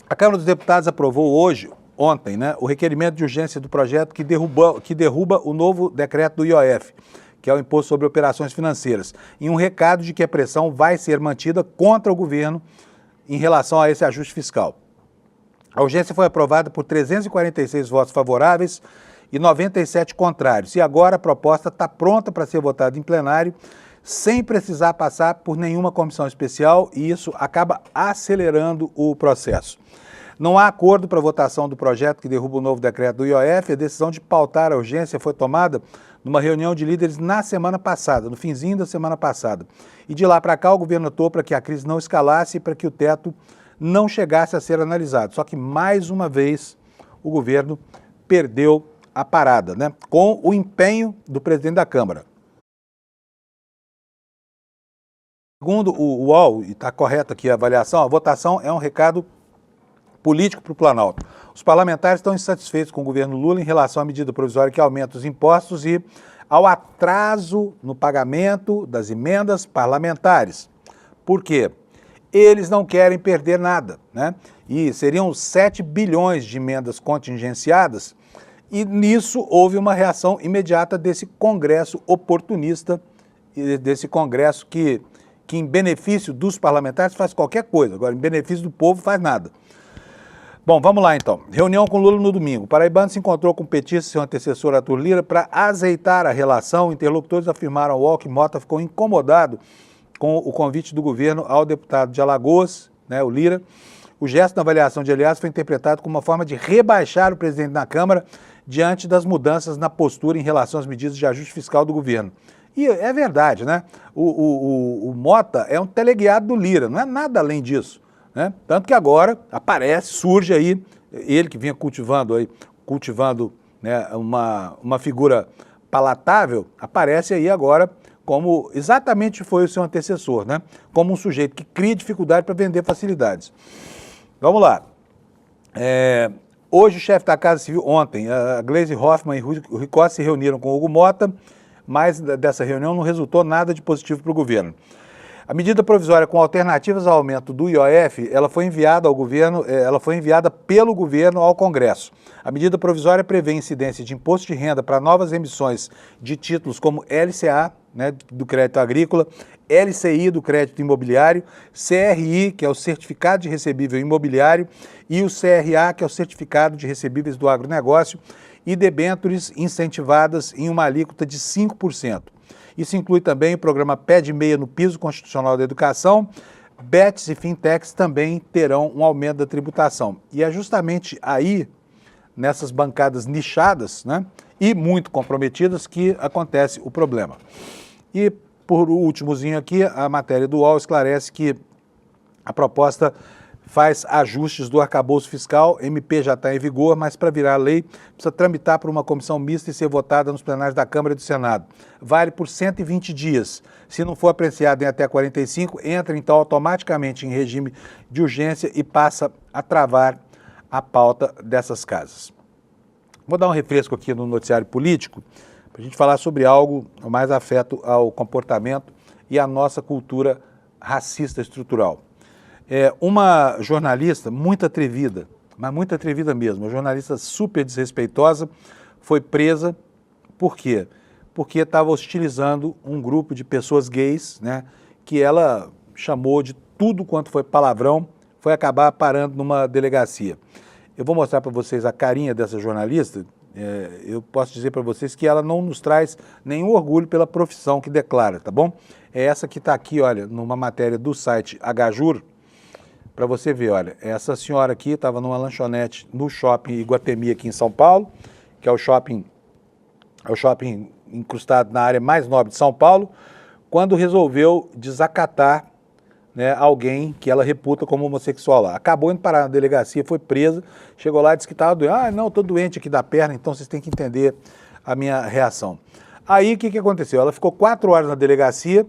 a Câmara dos Deputados aprovou ontem, né, o requerimento de urgência do projeto que derruba o novo decreto do IOF, que é o Imposto sobre Operações Financeiras, e um recado de que a pressão vai ser mantida contra o governo em relação a esse ajuste fiscal. A urgência foi aprovada por 346 votos favoráveis e 97 contrários. E agora a proposta está pronta para ser votada em plenário, sem precisar passar por nenhuma comissão especial, e isso acaba acelerando o processo. Não há acordo para a votação do projeto que derruba o novo decreto do IOF. A decisão de pautar a urgência foi tomada numa reunião de líderes na semana passada, no finzinho da semana passada. E de lá para cá o governo atuou para que a crise não escalasse e para que o teto não chegasse a ser analisado. Só que, mais uma vez, o governo perdeu a parada, né? Com o empenho do presidente da Câmara. Segundo o UOL, e está correta aqui a avaliação, a votação é um recado político para o Planalto. Os parlamentares estão insatisfeitos com o governo Lula em relação à medida provisória que aumenta os impostos e ao atraso no pagamento das emendas parlamentares. Por quê? Eles não querem perder nada, né? E seriam 7 bilhões de emendas contingenciadas, e nisso houve uma reação imediata desse Congresso oportunista, desse Congresso que em benefício dos parlamentares faz qualquer coisa, agora em benefício do povo faz nada. Bom, vamos lá então. Reunião com Lula no domingo. O paraibano se encontrou com o petista e seu antecessor Arthur Lira para azeitar a relação. Interlocutores afirmaram ao UOL que Mota ficou incomodado com o convite do governo ao deputado de Alagoas, né, o Lira. O gesto na avaliação de aliados foi interpretado como uma forma de rebaixar o presidente na Câmara diante das mudanças na postura em relação às medidas de ajuste fiscal do governo. E é verdade, né? O Mota é um teleguiado do Lira, não é nada além disso, né? Tanto que agora surge aí, ele que vinha cultivando, né, uma figura palatável, aparece aí agora como exatamente foi o seu antecessor, né? Como um sujeito que cria dificuldade para vender facilidades. Vamos lá. Hoje o chefe da Casa Civil, ontem, a Gleisi Hoffmann e o Rui Costa se reuniram com o Hugo Mota, mas dessa reunião não resultou nada de positivo para o governo. A medida provisória com alternativas ao aumento do IOF, ela foi enviada ao governo, pelo governo ao Congresso. A medida provisória prevê incidência de imposto de renda para novas emissões de títulos como LCA, né, do crédito agrícola, LCI, do crédito imobiliário, CRI, que é o certificado de recebível imobiliário, e o CRA, que é o certificado de recebíveis do agronegócio, e debêntures incentivadas em uma alíquota de 5%. Isso inclui também o programa Pé de Meia no Piso Constitucional da Educação. BETs e fintechs também terão um aumento da tributação. E é justamente aí, nessas bancadas nichadas, né, e muito comprometidas, que acontece o problema. E, por últimozinho aqui, a matéria do UOL esclarece que a proposta faz ajustes do arcabouço fiscal, MP já está em vigor, mas para virar lei precisa tramitar por uma comissão mista e ser votada nos plenários da Câmara e do Senado. Vale por 120 dias. Se não for apreciado em até 45, entra então automaticamente em regime de urgência e passa a travar a pauta dessas casas. Vou dar um refresco aqui no noticiário político para a gente falar sobre algo mais afeto ao comportamento e à nossa cultura racista estrutural. Uma jornalista muito atrevida, mas muito atrevida mesmo, uma jornalista super desrespeitosa, foi presa. Por quê? Porque estava hostilizando um grupo de pessoas gays, né, que ela chamou de tudo quanto foi palavrão, foi acabar parando numa delegacia. Eu vou mostrar para vocês a carinha dessa jornalista. Eu posso dizer para vocês que ela não nos traz nenhum orgulho pela profissão que declara, tá bom? É essa que está aqui, olha, numa matéria do site Hjur, para você ver, olha, essa senhora aqui estava numa lanchonete no shopping Iguatemi aqui em São Paulo, que é o shopping incrustado na área mais nobre de São Paulo, quando resolveu desacatar, né, alguém que ela reputa como homossexual lá. Acabou indo parar na delegacia, foi presa, chegou lá e disse que estava doente. Ah, não, estou doente aqui da perna, então vocês têm que entender a minha reação. Aí o que aconteceu? Ela ficou 4 horas na delegacia,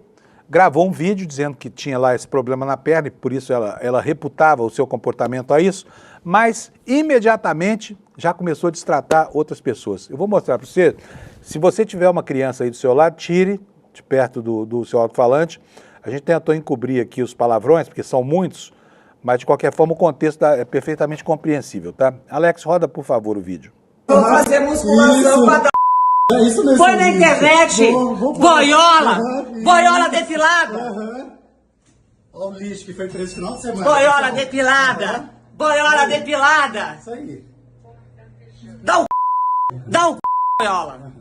gravou um vídeo dizendo que tinha lá esse problema na perna e por isso ela reputava o seu comportamento a isso. mas imediatamente já começou a destratar outras pessoas. Eu vou mostrar para você, se você tiver uma criança aí do seu lado, tire de perto do seu alto-falante. A gente tentou encobrir aqui os palavrões, porque são muitos, mas de qualquer forma o contexto é perfeitamente compreensível, tá? Alex, roda por favor o vídeo. Vou fazer musculação pra dar. É isso mesmo. Põe na internet, boiola, boiola depilada, Olha o lixo que foi preso no final de semana. boiola depilada, boiola depilada. Isso aí. Dá o boiola.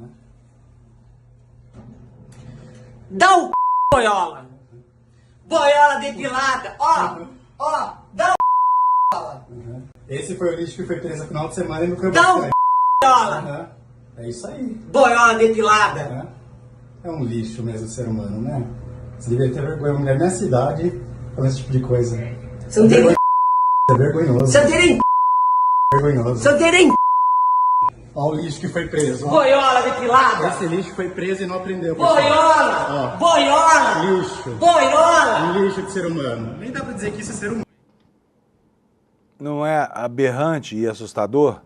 Dá o boiola. Boiola depilada, ó, dá Esse foi o lixo que foi preso no final de semana e no campo. Dá o boiola. É isso aí. Boiola depilada. É um lixo mesmo o ser humano, né? Você deveria ter vergonha. Uma mulher nessa idade falando esse tipo de coisa. Você não tem É vergonhoso. Você não tem Vergonhoso. Você não tem Olha o lixo que foi preso. Ó. boiola depilada. Esse lixo foi preso e não aprendeu. Boiola, Ó. boiola, Lixo. boiola. Um lixo de ser humano. Nem dá pra dizer que isso é ser humano. Não é aberrante e assustador?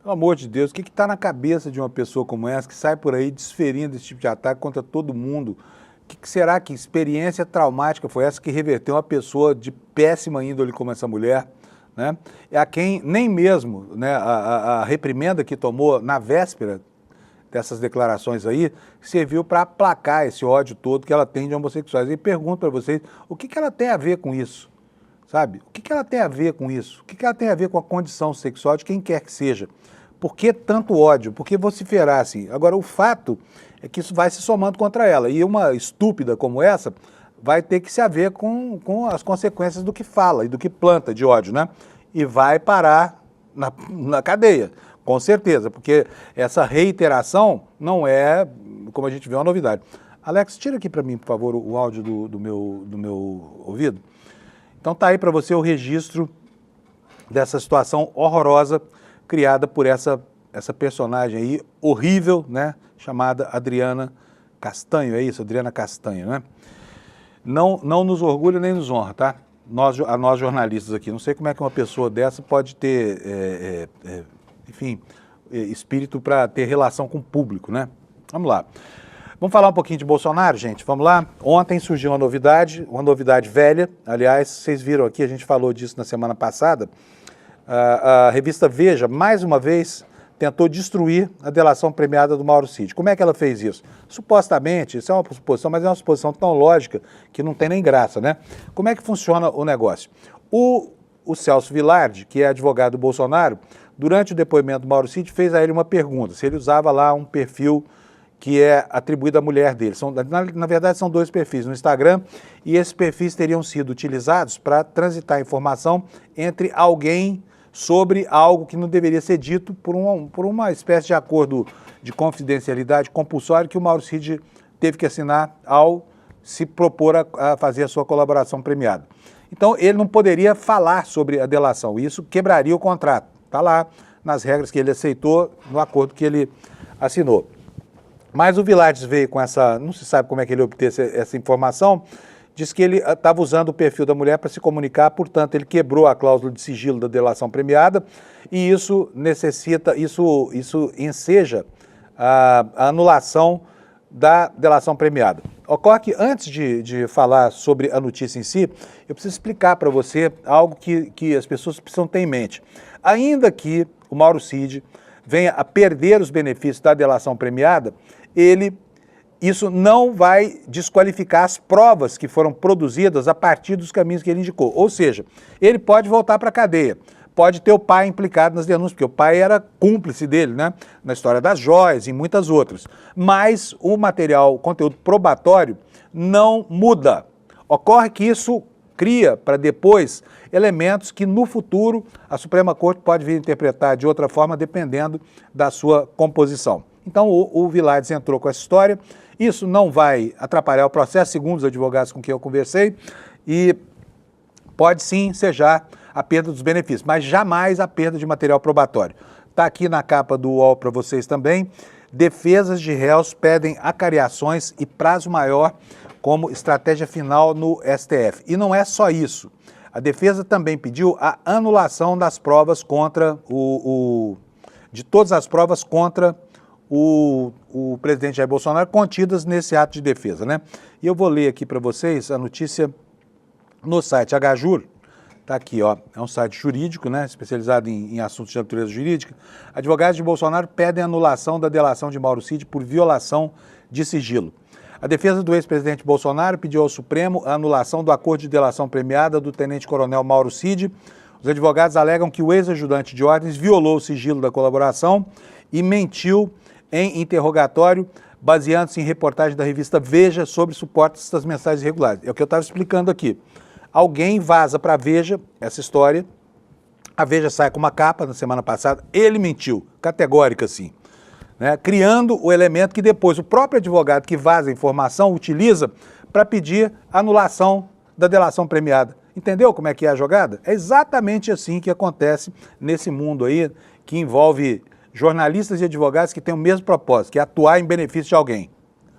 Pelo amor de Deus, o que está na cabeça de uma pessoa como essa que sai por aí desferindo esse tipo de ataque contra todo mundo? O que será que experiência traumática foi essa que reverteu uma pessoa de péssima índole como essa mulher? Né? É a quem nem mesmo, né, a reprimenda que tomou na véspera dessas declarações aí serviu para aplacar esse ódio todo que ela tem de homossexuais. E pergunto para vocês, o que ela tem a ver com isso? Sabe? O que ela tem a ver com isso? O que ela tem a ver com a condição sexual de quem quer que seja? Por que tanto ódio? Por que vociferar assim? Agora, o fato é que isso vai se somando contra ela. E uma estúpida como essa vai ter que se haver com as consequências do que fala e do que planta de ódio, né? E vai parar na cadeia, com certeza, porque essa reiteração não é, como a gente vê, uma novidade. Alex, tira aqui para mim, por favor, o áudio do meu ouvido. Então tá aí para você o registro dessa situação horrorosa criada por essa personagem aí, horrível, né? Chamada Adriana Castanho, é isso? Adriana Castanho, né? Não nos orgulha nem nos honra, tá? Nós jornalistas aqui, não sei como é que uma pessoa dessa pode ter, enfim, espírito para ter relação com o público, né? Vamos lá. Vamos falar um pouquinho de Bolsonaro, gente? Vamos lá? Ontem surgiu uma novidade velha. Aliás, vocês viram aqui, a gente falou disso na semana passada. A revista Veja, mais uma vez, tentou destruir a delação premiada do Mauro Cid. Como é que ela fez isso? Supostamente, isso é uma suposição, mas é uma suposição tão lógica que não tem nem graça, né? Como é que funciona o negócio? O Celso Vilardi, que é advogado do Bolsonaro, durante o depoimento do Mauro Cid, fez a ele uma pergunta, se ele usava lá um perfil que é atribuído à mulher dele. Na verdade, são dois perfis no Instagram, e esses perfis teriam sido utilizados para transitar informação entre alguém sobre algo que não deveria ser dito por uma espécie de acordo de confidencialidade compulsório que o Mauro Cid teve que assinar ao se propor a fazer a sua colaboração premiada. Então, ele não poderia falar sobre a delação, e isso quebraria o contrato. Está lá nas regras que ele aceitou, no acordo que ele assinou. Mas o Vilardi veio com essa, não se sabe como é que ele obteve essa informação, diz que ele estava usando o perfil da mulher para se comunicar, portanto ele quebrou a cláusula de sigilo da delação premiada e isso enseja a anulação da delação premiada. Ocorre que antes de falar sobre a notícia em si, eu preciso explicar para você algo que as pessoas precisam ter em mente. Ainda que o Mauro Cid venha a perder os benefícios da delação premiada, isso não vai desqualificar as provas que foram produzidas a partir dos caminhos que ele indicou. Ou seja, ele pode voltar para a cadeia, pode ter o pai implicado nas denúncias, porque o pai era cúmplice dele, né? Na história das joias e muitas outras. Mas o conteúdo probatório não muda. Ocorre que isso cria para depois elementos que no futuro a Suprema Corte pode vir interpretar de outra forma, dependendo da sua composição. Então o Vilardi entrou com essa história, isso não vai atrapalhar o processo, segundo os advogados com quem eu conversei, e pode sim ensejar a perda dos benefícios, mas jamais a perda de material probatório. Está aqui na capa do UOL para vocês também, defesas de réus pedem acariações e prazo maior como estratégia final no STF. E não é só isso. A defesa também pediu a anulação das provas contra de todas as provas contra o presidente Jair Bolsonaro contidas nesse ato de defesa, né? E eu vou ler aqui para vocês a notícia no site HJUR. Está aqui, ó, é um site jurídico, né, especializado em assuntos de natureza jurídica. Advogados de Bolsonaro pedem anulação da delação de Mauro Cid por violação de sigilo. A defesa do ex-presidente Bolsonaro pediu ao Supremo a anulação do acordo de delação premiada do tenente-coronel Mauro Cid. Os advogados alegam que o ex-ajudante de ordens violou o sigilo da colaboração e mentiu em interrogatório, baseando-se em reportagem da revista Veja sobre suportes das mensagens irregulares. É o que eu estava explicando aqui. Alguém vaza para a Veja essa história, a Veja sai com uma capa na semana passada, ele mentiu, categórica assim, né? Criando o elemento que depois o próprio advogado que vaza a informação utiliza para pedir anulação da delação premiada. Entendeu como é que é a jogada? É exatamente assim que acontece nesse mundo aí, que envolve jornalistas e advogados que têm o mesmo propósito, que é atuar em benefício de alguém.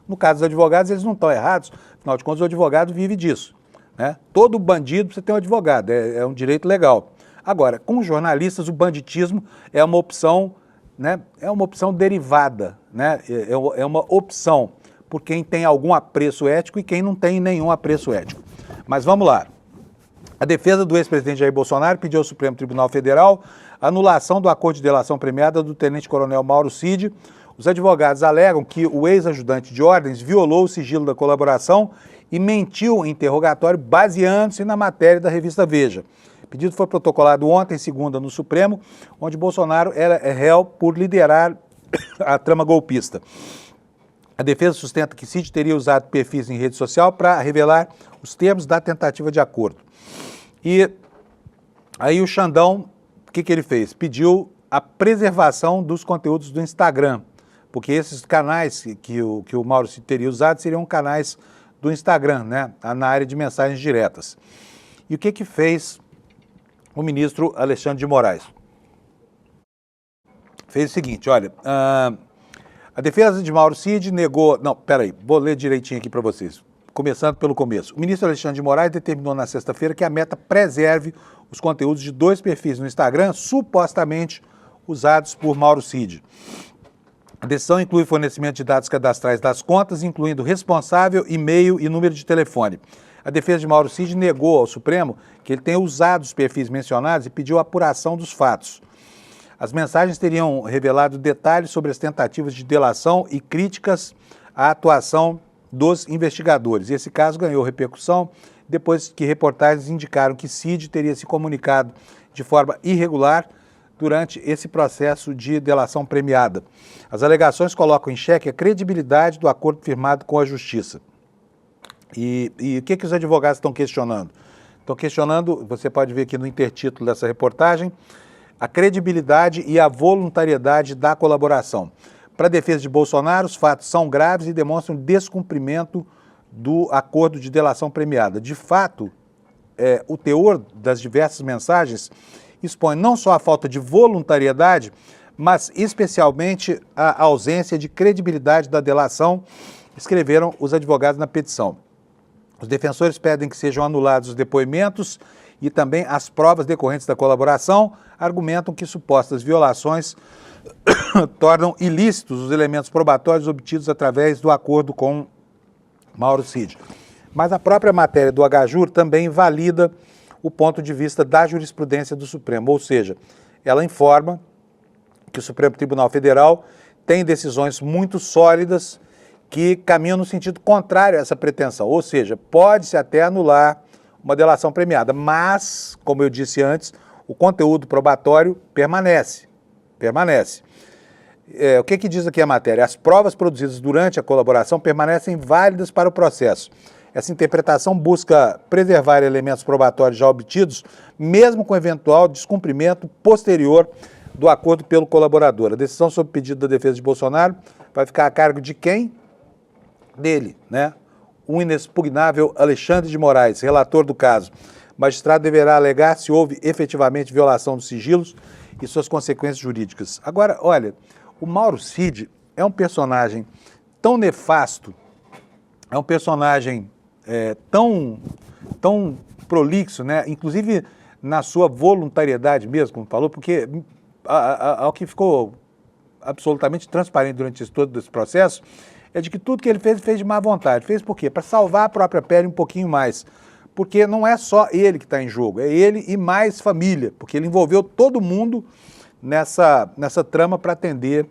No caso dos advogados, eles não estão errados, afinal de contas o advogado vive disso. Né? Todo bandido precisa ter um advogado, é um direito legal. Agora, com os jornalistas, o banditismo é uma opção, né? É uma opção derivada, né? É uma opção por quem tem algum apreço ético e quem não tem nenhum apreço ético. Mas vamos lá. A defesa do ex-presidente Jair Bolsonaro pediu ao Supremo Tribunal Federal a anulação do acordo de delação premiada do tenente-coronel Mauro Cid. Os advogados alegam que o ex-ajudante de ordens violou o sigilo da colaboração e mentiu em interrogatório baseando-se na matéria da revista Veja. O pedido foi protocolado ontem, segunda, no Supremo, onde Bolsonaro era réu por liderar a trama golpista. A defesa sustenta que Cid teria usado perfis em rede social para revelar os termos da tentativa de acordo. E aí o Xandão, o que ele fez? Pediu a preservação dos conteúdos do Instagram, porque esses canais que o Mauro Cid teria usado seriam canais do Instagram, né, na área de mensagens diretas. E o que fez o ministro Alexandre de Moraes? Fez o seguinte, olha, a defesa de Mauro Cid negou... Não, peraí, vou ler direitinho aqui para vocês, começando pelo começo. O ministro Alexandre de Moraes determinou na sexta-feira que a Meta preserve os conteúdos de 2 perfis no Instagram supostamente usados por Mauro Cid. A decisão inclui fornecimento de dados cadastrais das contas, incluindo responsável, e-mail e número de telefone. A defesa de Mauro Cid negou ao Supremo que ele tenha usado os perfis mencionados e pediu a apuração dos fatos. As mensagens teriam revelado detalhes sobre as tentativas de delação e críticas à atuação dos investigadores. Esse caso ganhou repercussão depois que reportagens indicaram que Cid teria se comunicado de forma irregular durante esse processo de delação premiada. As alegações colocam em xeque a credibilidade do acordo firmado com a Justiça. E o que os advogados estão questionando? Estão questionando, você pode ver aqui no intertítulo dessa reportagem, a credibilidade e a voluntariedade da colaboração. Para a defesa de Bolsonaro, os fatos são graves e demonstram descumprimento do acordo de delação premiada. De fato, o teor das diversas mensagens expõe não só a falta de voluntariedade, mas especialmente a ausência de credibilidade da delação, escreveram os advogados na petição. Os defensores pedem que sejam anulados os depoimentos e também as provas decorrentes da colaboração, argumentam que supostas violações tornam ilícitos os elementos probatórios obtidos através do acordo com Mauro Cid. Mas a própria matéria do HJUR também valida o ponto de vista da jurisprudência do Supremo, ou seja, ela informa que o Supremo Tribunal Federal tem decisões muito sólidas que caminham no sentido contrário a essa pretensão, ou seja, pode-se até anular uma delação premiada, mas, como eu disse antes, o conteúdo probatório permanece. O que diz aqui a matéria? As provas produzidas durante a colaboração permanecem válidas para o processo. Essa interpretação busca preservar elementos probatórios já obtidos, mesmo com eventual descumprimento posterior do acordo pelo colaborador. A decisão sob pedido da defesa de Bolsonaro vai ficar a cargo de quem? Dele, né? O inexpugnável Alexandre de Moraes, relator do caso. O magistrado deverá alegar se houve efetivamente violação dos sigilos e suas consequências jurídicas. Agora, olha, o Mauro Cid é um personagem tão nefasto, é um personagem tão prolixo, né? Inclusive na sua voluntariedade mesmo, como falou, porque ao que ficou absolutamente transparente durante todo esse processo é de que tudo que ele fez de má vontade. Fez por quê? Para salvar a própria pele um pouquinho mais. Porque não é só ele que está em jogo, é ele e mais família, porque ele envolveu todo mundo nessa trama para atender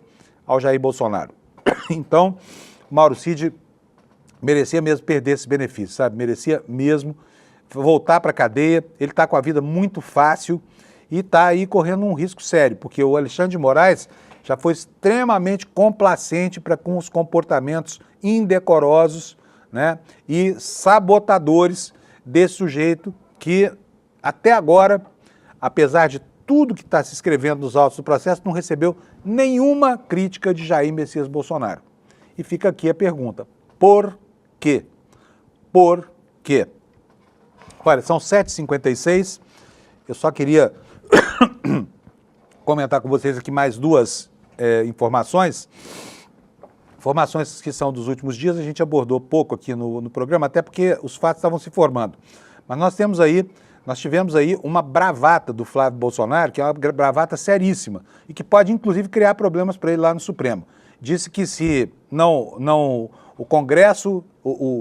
ao Jair Bolsonaro. Então, Mauro Cid merecia mesmo perder esse benefício, sabe? Merecia mesmo voltar para a cadeia. Ele está com a vida muito fácil e está aí correndo um risco sério, porque o Alexandre de Moraes já foi extremamente complacente com os comportamentos indecorosos, né, e sabotadores desse sujeito que, até agora, apesar de tudo que está se escrevendo nos autos do processo, não recebeu nenhuma crítica de Jair Messias Bolsonaro. E fica aqui a pergunta: por quê? Por quê? Olha, são 7h56, eu só queria comentar com vocês aqui mais duas informações que são dos últimos dias. A gente abordou pouco aqui no programa, até porque os fatos estavam se formando. Mas nós tivemos aí uma bravata do Flávio Bolsonaro, que é uma bravata seríssima, e que pode, inclusive, criar problemas para ele lá no Supremo. Disse que se o Congresso,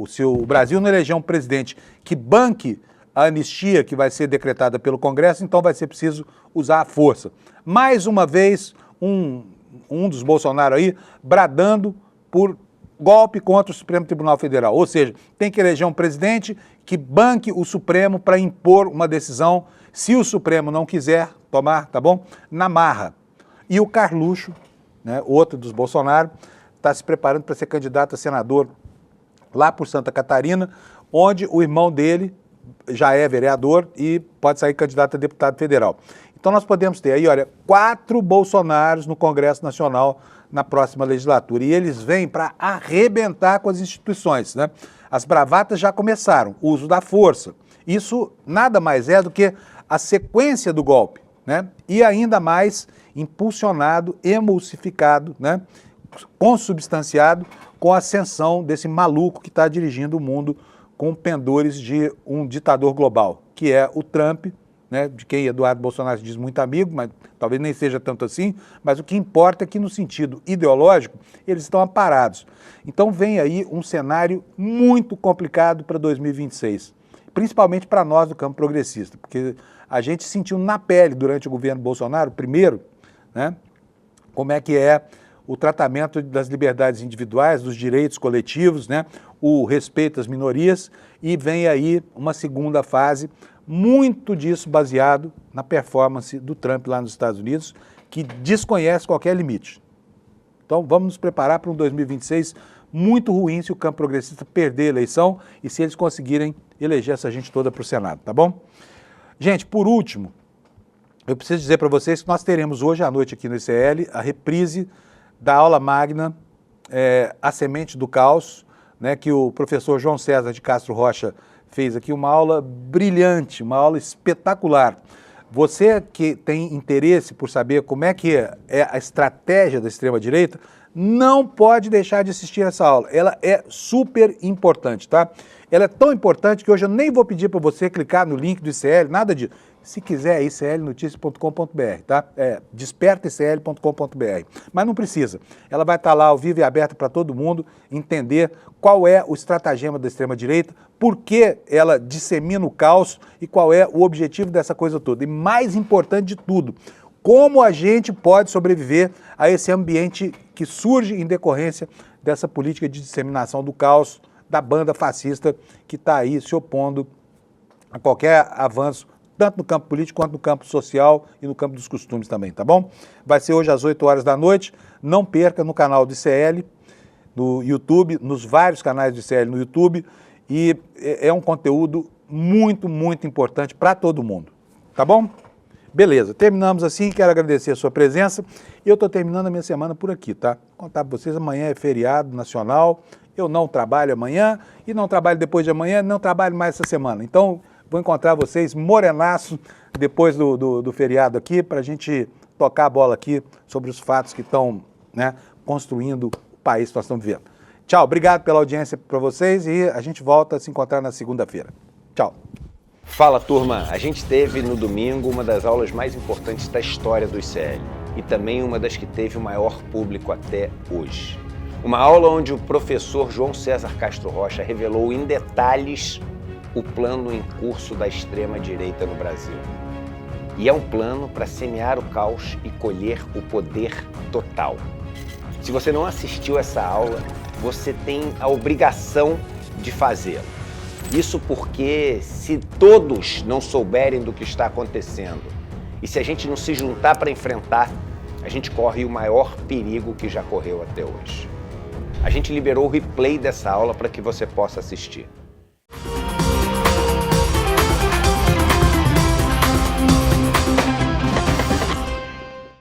se o Brasil não eleger um presidente que banque a anistia que vai ser decretada pelo Congresso, então vai ser preciso usar a força. Mais uma vez, um dos Bolsonaro aí bradando por golpe contra o Supremo Tribunal Federal. Ou seja, tem que eleger um presidente que banque o Supremo para impor uma decisão, se o Supremo não quiser tomar, tá bom? Na marra. E o Carluxo, né, outro dos Bolsonaro, está se preparando para ser candidato a senador lá por Santa Catarina, onde o irmão dele já é vereador e pode sair candidato a deputado federal. Então nós podemos ter aí, olha, 4 Bolsonaros no Congresso Nacional na próxima legislatura. E eles vêm para arrebentar com as instituições, né? As bravatas já começaram, o uso da força. Isso nada mais é do que a sequência do golpe, né? E ainda mais impulsionado, emulsificado, né? Consubstanciado com a ascensão desse maluco que está dirigindo o mundo com pendores de um ditador global, que é o Trump, né, de quem Eduardo Bolsonaro diz muito amigo, mas talvez nem seja tanto assim, mas o que importa é que no sentido ideológico eles estão aparados. Então vem aí um cenário muito complicado para 2026, principalmente para nós do campo progressista, porque a gente sentiu na pele durante o governo Bolsonaro, primeiro, né, como é que é o tratamento das liberdades individuais, dos direitos coletivos, né, o respeito às minorias, e vem aí uma segunda fase, muito disso baseado na performance do Trump lá nos Estados Unidos, que desconhece qualquer limite. Então vamos nos preparar para um 2026 muito ruim se o campo progressista perder a eleição e se eles conseguirem eleger essa gente toda para o Senado, tá bom? Gente, por último, eu preciso dizer para vocês que nós teremos hoje à noite aqui no ICL a reprise da aula magna A Semente do Caos, né, que o professor João César de Castro Rocha fez aqui, uma aula brilhante, uma aula espetacular. Você que tem interesse por saber como é que é a estratégia da extrema-direita, não pode deixar de assistir essa aula. Ela é super importante, tá? Ela é tão importante que hoje eu nem vou pedir para você clicar no link do ICL, nada disso. Se quiser, é iclnoticias.com.br, tá? Despertaicl.com.br. Mas não precisa. Ela vai estar lá ao vivo e aberta para todo mundo entender qual é o estratagema da extrema-direita, por que ela dissemina o caos e qual é o objetivo dessa coisa toda. E mais importante de tudo, como a gente pode sobreviver a esse ambiente que surge em decorrência dessa política de disseminação do caos da banda fascista que está aí se opondo a qualquer avanço, tanto no campo político quanto no campo social e no campo dos costumes também, tá bom? Vai ser hoje às 8 horas da noite, não perca no canal do ICL, no YouTube, nos vários canais do ICL no YouTube, e é um conteúdo muito, muito importante para todo mundo, tá bom? Beleza, terminamos assim, quero agradecer a sua presença, e eu estou terminando a minha semana por aqui, tá? Vou contar para vocês, amanhã é feriado nacional, eu não trabalho amanhã, e não trabalho depois de amanhã, não trabalho mais essa semana, então vou encontrar vocês morenaço depois do feriado aqui, para a gente tocar a bola aqui sobre os fatos que estão, né, construindo o país que nós estamos vivendo. Tchau, obrigado pela audiência para vocês e a gente volta a se encontrar na segunda-feira. Tchau. Fala, turma! A gente teve no domingo uma das aulas mais importantes da história do ICL e também uma das que teve o maior público até hoje. Uma aula onde o professor João César Castro Rocha revelou em detalhes o plano em curso da extrema-direita no Brasil. E é um plano para semear o caos e colher o poder total. Se você não assistiu essa aula, você tem a obrigação de fazê-lo. Isso porque se todos não souberem do que está acontecendo e se a gente não se juntar para enfrentar, a gente corre o maior perigo que já correu até hoje. A gente liberou o replay dessa aula para que você possa assistir.